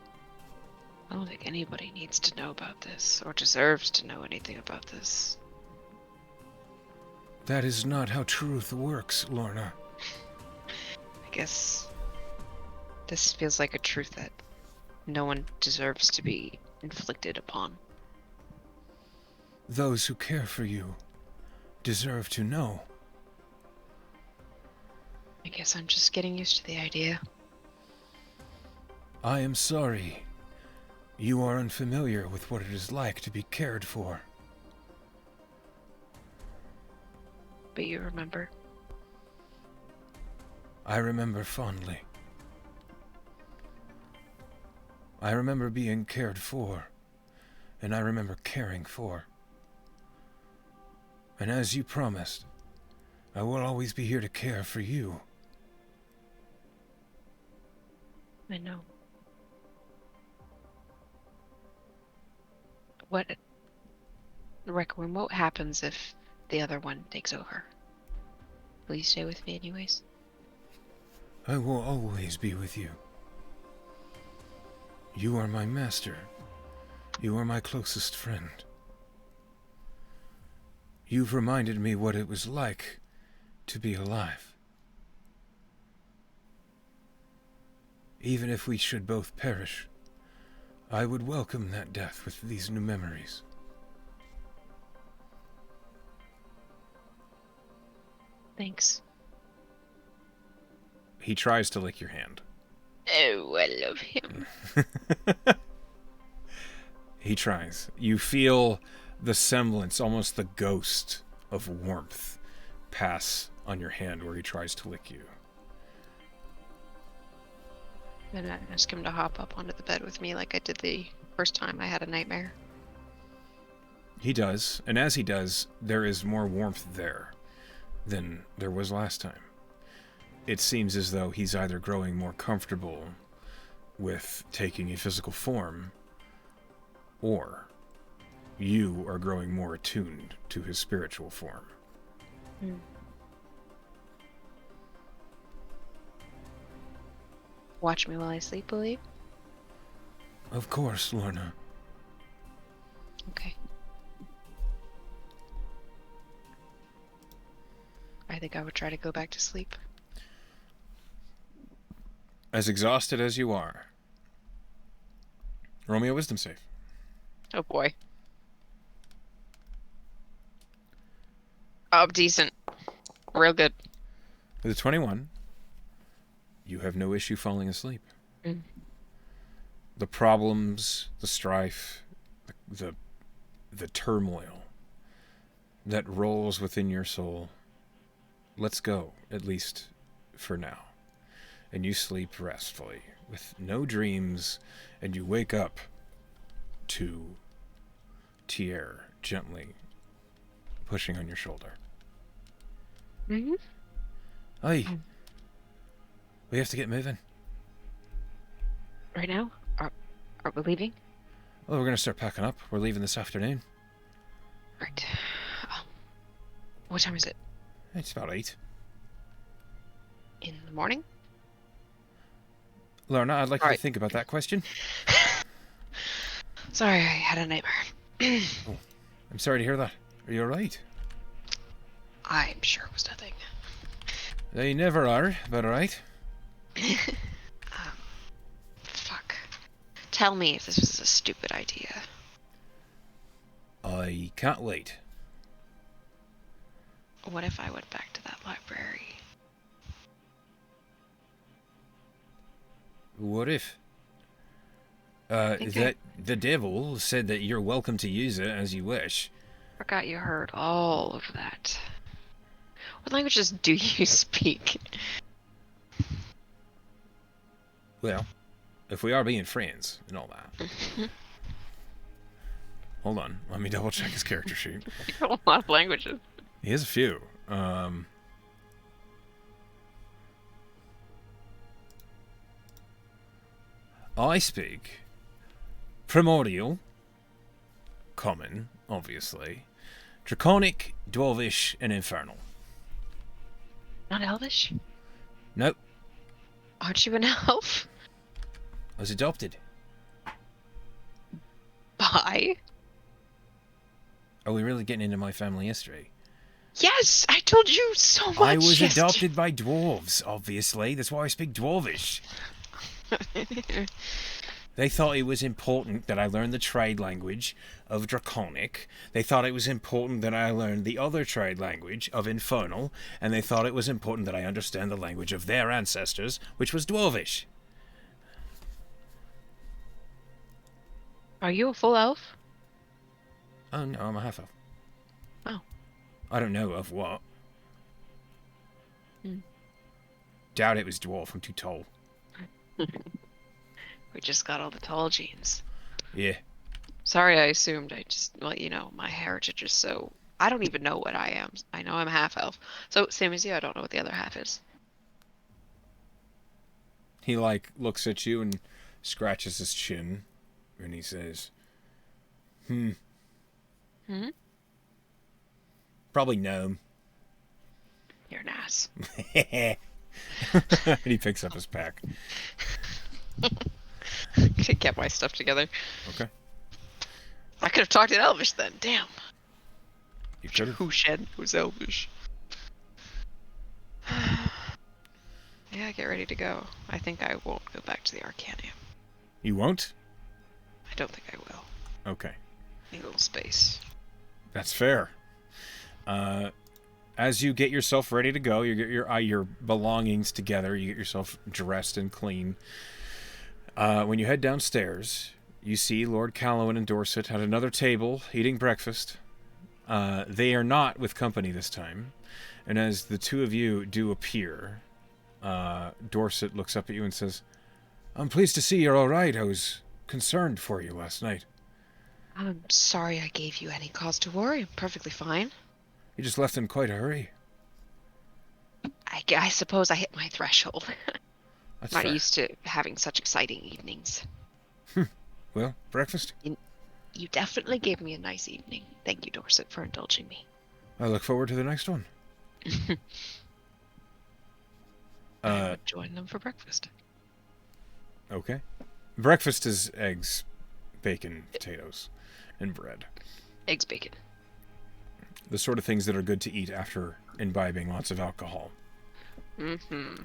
[SPEAKER 2] I don't think anybody needs to know about this, or deserves to know anything about this.
[SPEAKER 1] That is not how truth works, Lorna.
[SPEAKER 2] I guess this feels like a truth that no one deserves to be inflicted upon.
[SPEAKER 1] Those who care for you deserve to know.
[SPEAKER 2] I guess I'm just getting used to the idea.
[SPEAKER 1] I am sorry. You are unfamiliar with what it is like to be cared for.
[SPEAKER 2] But you remember.
[SPEAKER 1] I remember fondly. I remember being cared for, and I remember caring for. And as you promised, I will always be here to care for you.
[SPEAKER 2] I know. What, Requiem, what happens if the other one takes over? Will you stay with me anyways?
[SPEAKER 1] I will always be with you. You are my master. You are my closest friend. You've reminded me what it was like to be alive. Even if we should both perish, I would welcome that death with these new memories.
[SPEAKER 2] Thanks.
[SPEAKER 1] He tries to lick your hand.
[SPEAKER 2] Oh, I love him.
[SPEAKER 1] He tries. You feel the semblance, almost the ghost of warmth, pass on your hand where he tries to lick you.
[SPEAKER 2] And I ask him to hop up onto the bed with me like I did the first time I had a nightmare.
[SPEAKER 1] He does, and as he does, there is more warmth there than there was last time. It seems as though he's either growing more comfortable with taking a physical form, or you are growing more attuned to his spiritual form.
[SPEAKER 2] Watch me while I sleep, will you?
[SPEAKER 1] Of course, Lorna.
[SPEAKER 2] Okay. I think I would try to go back to sleep.
[SPEAKER 1] As exhausted as you are, roll me a wisdom save.
[SPEAKER 2] Oh boy. Decent. Real good.
[SPEAKER 1] With a 21, you have no issue falling asleep.
[SPEAKER 2] Mm.
[SPEAKER 1] The problems, the strife, the the turmoil that rolls within your soul lets go, at least for now. And you sleep restfully with no dreams, and you wake up to Tier gently pushing on your shoulder.
[SPEAKER 2] Mm-hmm.
[SPEAKER 1] Hey, we have to get moving.
[SPEAKER 2] Right now? Are we leaving?
[SPEAKER 1] Oh, we're going to start packing up. We're leaving this afternoon.
[SPEAKER 2] Right. What time is it?
[SPEAKER 1] It's about 8.
[SPEAKER 2] In the morning?
[SPEAKER 1] Lorna, I'd like
[SPEAKER 2] All
[SPEAKER 1] you to
[SPEAKER 2] right.
[SPEAKER 1] think about that question.
[SPEAKER 2] Sorry, I had a nightmare.
[SPEAKER 1] Oh, I'm sorry to hear that. Are you alright?
[SPEAKER 2] I'm sure it was nothing.
[SPEAKER 1] They never are, but alright.
[SPEAKER 2] Fuck. Tell me if this was a stupid idea.
[SPEAKER 1] I can't wait.
[SPEAKER 2] What if I went back to that library?
[SPEAKER 1] What if?
[SPEAKER 2] Okay.
[SPEAKER 1] The devil said that you're welcome to use it as you wish.
[SPEAKER 2] Forgot you heard all of that. What languages do you speak?
[SPEAKER 1] Well, if we are being friends and all that. Hold on, let me double check his character sheet.
[SPEAKER 2] You have a lot of languages.
[SPEAKER 1] He has a few. I speak Primordial, Common, obviously, Draconic, Dwarvish, and Infernal.
[SPEAKER 2] Not Elvish?
[SPEAKER 1] Nope,
[SPEAKER 2] Aren't you an elf?
[SPEAKER 1] I was adopted.
[SPEAKER 2] By?
[SPEAKER 1] Are we really getting into my family history?
[SPEAKER 2] Yes, I told you so much.
[SPEAKER 1] I was
[SPEAKER 2] yesterday.
[SPEAKER 1] adopted by dwarves, obviously. That's why I speak Dwarvish. They thought it was important that I learn the trade language of Draconic. They thought it was important that I learn the other trade language of Infernal. And they thought it was important that I understand the language of their ancestors, which was Dwarvish.
[SPEAKER 2] Are you a full elf?
[SPEAKER 1] Oh, no, I'm a half-elf.
[SPEAKER 2] Oh.
[SPEAKER 1] I don't know of what.
[SPEAKER 2] Hmm.
[SPEAKER 1] Doubt it was dwarf. I'm too tall.
[SPEAKER 2] We just got all the tall genes.
[SPEAKER 1] Yeah.
[SPEAKER 2] Sorry, I assumed. Well, you know, my heritage is so... I don't even know what I am. I know I'm half elf. So, same as you, I don't know what the other half is.
[SPEAKER 1] He, looks at you and scratches his chin. And he says,
[SPEAKER 2] Hmm?
[SPEAKER 1] Probably gnome.
[SPEAKER 2] You're an ass.
[SPEAKER 1] And he picks up his pack.
[SPEAKER 2] Could get my stuff together.
[SPEAKER 1] Okay.
[SPEAKER 2] I could have talked in Elvish then. Damn.
[SPEAKER 1] You could have.
[SPEAKER 2] Who shed who's Elvish? Yeah, get ready to go. I think I won't go back to the Arcanium.
[SPEAKER 1] You won't?
[SPEAKER 2] I don't think I will.
[SPEAKER 1] Okay.
[SPEAKER 2] Need a little space.
[SPEAKER 1] That's fair. As you get yourself ready to go, you get your belongings together, you get yourself dressed and clean. When you head downstairs, you see Lord Callowan and Dorset at another table eating breakfast. They are not with company this time. And as the two of you do appear, Dorset looks up at you and says, I'm pleased to see you're all right. I was concerned for you last night.
[SPEAKER 2] I'm sorry I gave you any cause to worry. I'm perfectly fine.
[SPEAKER 1] You just left in quite a hurry.
[SPEAKER 2] I suppose I hit my threshold.
[SPEAKER 1] That's
[SPEAKER 2] Not
[SPEAKER 1] fair.
[SPEAKER 2] used to having such exciting evenings.
[SPEAKER 1] Well, breakfast?
[SPEAKER 2] You definitely gave me a nice evening. Thank you, Dorset, for indulging me.
[SPEAKER 1] I look forward to the next one.
[SPEAKER 2] I would join them for breakfast.
[SPEAKER 1] Okay. Breakfast is eggs, bacon, potatoes, and bread.
[SPEAKER 2] Eggs, bacon.
[SPEAKER 1] The sort of things that are good to eat after imbibing lots of alcohol.
[SPEAKER 2] Mm-hmm.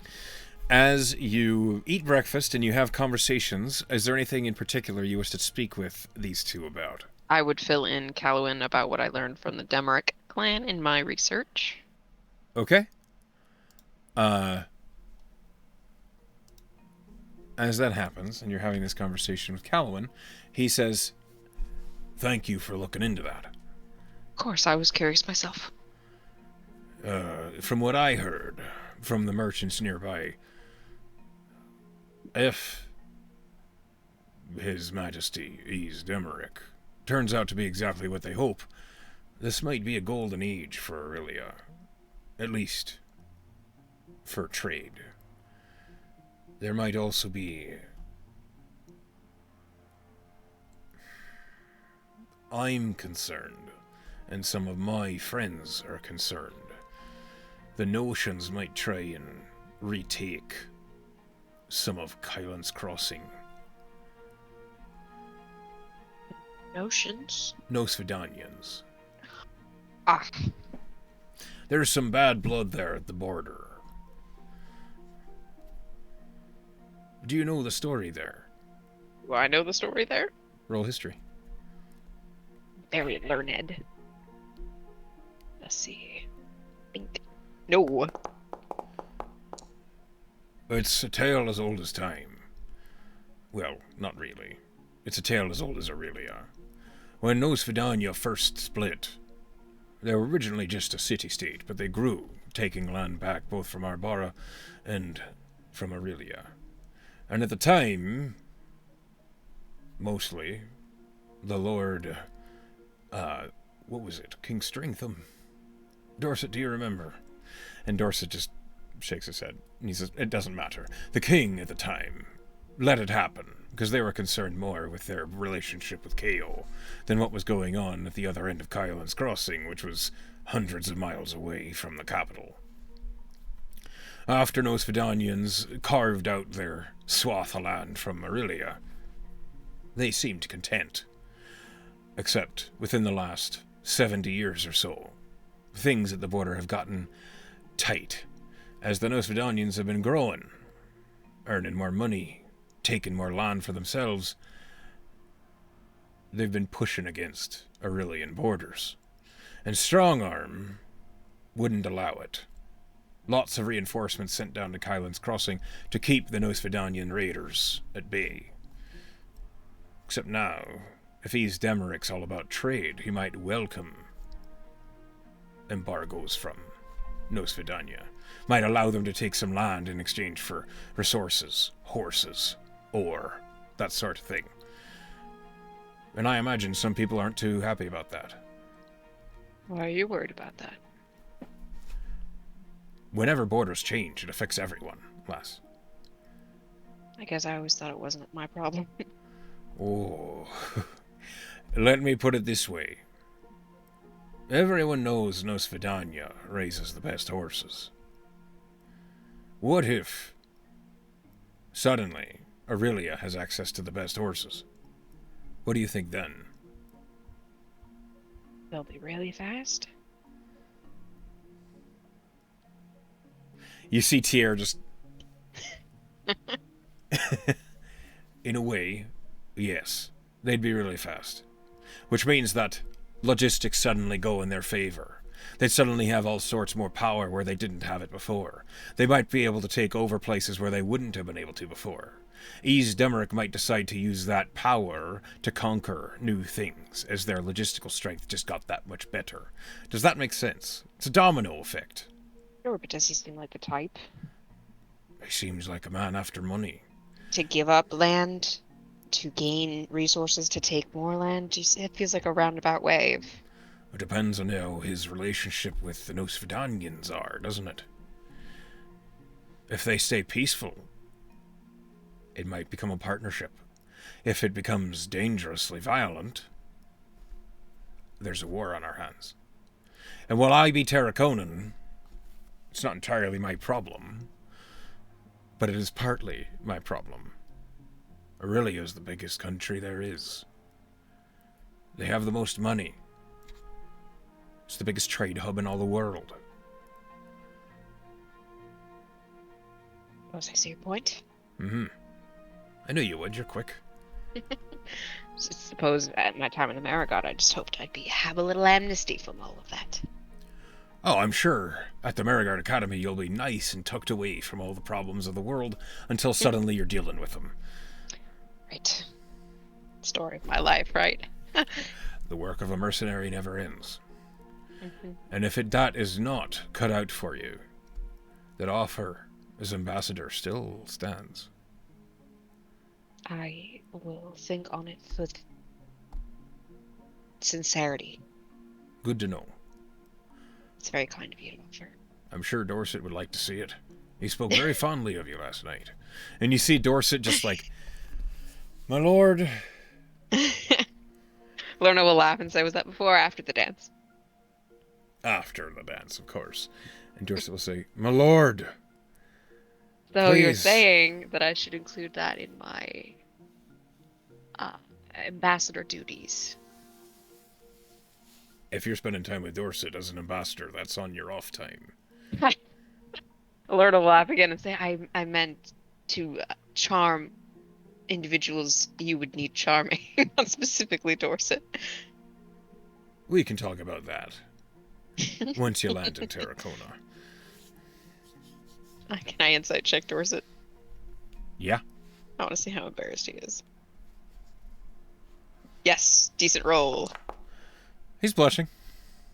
[SPEAKER 1] As you eat breakfast and you have conversations, is there anything in particular you wish to speak with these two about?
[SPEAKER 2] I would fill in Callowan about what I learned from the Demeric clan in my research.
[SPEAKER 1] Okay. As that happens, and you're having this conversation with Calwyn, he says, "Thank you for looking into that.
[SPEAKER 2] Of course, I was curious myself.
[SPEAKER 1] From what I heard from the merchants nearby, if His Majesty East Emmerich turns out to be exactly what they hope, this might be a golden age for Aurelia. At least, for trade. There might also be... I'm concerned, and some of my friends are concerned. The notions might try and retake some of Kylan's Crossing.
[SPEAKER 2] Notions?
[SPEAKER 1] Nosvedanians.
[SPEAKER 2] Ah,
[SPEAKER 1] There's some bad blood there at the border. Do you know the story there?
[SPEAKER 2] do I know the story there?
[SPEAKER 1] Roll history.
[SPEAKER 2] Very learned. Let's see. Think. No.
[SPEAKER 1] It's a tale as old as time. Well, not really. It's a tale as old as Aurelia. When Nosvedania first split, they were originally just a city-state, but they grew, taking land back both from Arbara and from Aurelia. And at the time, mostly, the Lord, what was it? King Stringham? Dorset, do you remember? And Dorset just shakes his head, and he says, it doesn't matter. The king at the time let it happen, because they were concerned more with their relationship with Ko than what was going on at the other end of Kylan's Crossing, which was hundreds of miles away from the capital. After Nosvedanians carved out their swath of land from Aurelia, they seemed content. Except within the last 70 years or so, things at the border have gotten tight, as the Nosvedanians have been growing, earning more money, taking more land for themselves. They've been pushing against Aurelian borders, and Strongarm wouldn't allow it. Lots of reinforcements sent down to Kylan's Crossing to keep the Nosvedanian raiders at bay. Except now, if East Emmerich's all about trade, he might welcome embargoes from Nosvedania. Might allow them to take some land in exchange for resources, horses, ore, that sort of thing. And I imagine some people aren't too happy about that.
[SPEAKER 2] Why are you worried about that?
[SPEAKER 1] Whenever borders change, it affects everyone, lass.
[SPEAKER 2] I guess I always thought it wasn't my problem.
[SPEAKER 1] Oh, let me put it this way. Everyone knows Nosvedania raises the best horses. What if, suddenly, Aurelia has access to the best horses? What do you think then?
[SPEAKER 2] They'll be really fast.
[SPEAKER 1] You see Tier just... In a way, yes. They'd be really fast. Which means that logistics suddenly go in their favor. They'd suddenly have all sorts more power where they didn't have it before. They might be able to take over places where they wouldn't have been able to before. East Emmerich might decide to use that power to conquer new things, as their logistical strength just got that much better. Does that make sense? It's a domino effect.
[SPEAKER 2] Sure, but does he seem like the type
[SPEAKER 1] He seems like a man after money.
[SPEAKER 2] to give up land to gain resources to take more land? It feels like a roundabout way of...
[SPEAKER 1] It depends on how his relationship with the Nosvedanians are, doesn't it? If they stay peaceful, it might become a partnership. If it becomes dangerously violent, there's a war on our hands. And while I be Terraconan, it's not entirely my problem, but it is partly my problem. Aurelia is the biggest country there is. They have the most money. It's the biggest trade hub in all the world.
[SPEAKER 2] Oh, I see your point.
[SPEAKER 1] Mm-hmm. I knew you would, you're quick.
[SPEAKER 2] Suppose at my time in the Marigot, I just hoped have a little amnesty from all of that.
[SPEAKER 1] Oh, I'm sure at the Merigard Academy you'll be nice and tucked away from all the problems of the world until suddenly you're dealing with them.
[SPEAKER 2] Right. Story of my life, right?
[SPEAKER 1] The work of a mercenary never ends.
[SPEAKER 2] Hmm.
[SPEAKER 1] And if that is not cut out for you, that offer as ambassador still stands.
[SPEAKER 2] I will think on it with sincerity.
[SPEAKER 1] Good to know.
[SPEAKER 2] It's very kind of you to offer.
[SPEAKER 1] I'm sure Dorset would like to see it. He spoke very fondly of you last night. And you see Dorset just like, my lord.
[SPEAKER 2] Lorna will laugh and say, "Was that before or after the dance?"
[SPEAKER 1] After the dance, of course. And Dorset will say, my lord,
[SPEAKER 2] So you're
[SPEAKER 1] please.
[SPEAKER 2] saying that I should include that in my uh, ambassador duties.
[SPEAKER 1] If you're spending time with Dorset as an ambassador, that's on your off time.
[SPEAKER 2] Lorna will laugh again and say, I meant to charm individuals you would need charming, not specifically Dorset."
[SPEAKER 1] We can talk about that once you land in Terracona.
[SPEAKER 2] Can I insight check Dorset?
[SPEAKER 1] Yeah.
[SPEAKER 2] I want to see how embarrassed he is. Yes, decent roll.
[SPEAKER 1] He's blushing.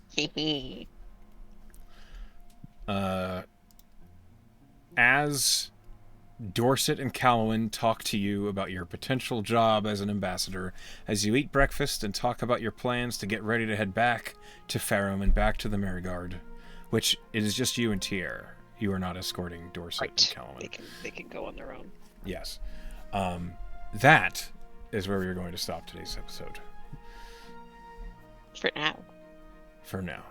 [SPEAKER 2] Hee
[SPEAKER 1] As Dorset and Callowan talk to you about your potential job as an ambassador, as you eat breakfast and talk about your plans to get ready to head back to Farum and back to the Merigard, which it is just you and Tier. You are not escorting Dorset
[SPEAKER 2] Right.
[SPEAKER 1] and Callowan.
[SPEAKER 2] They can go on their own.
[SPEAKER 1] Yes. That is where we're going to stop today's episode.
[SPEAKER 2] For now.
[SPEAKER 1] For now.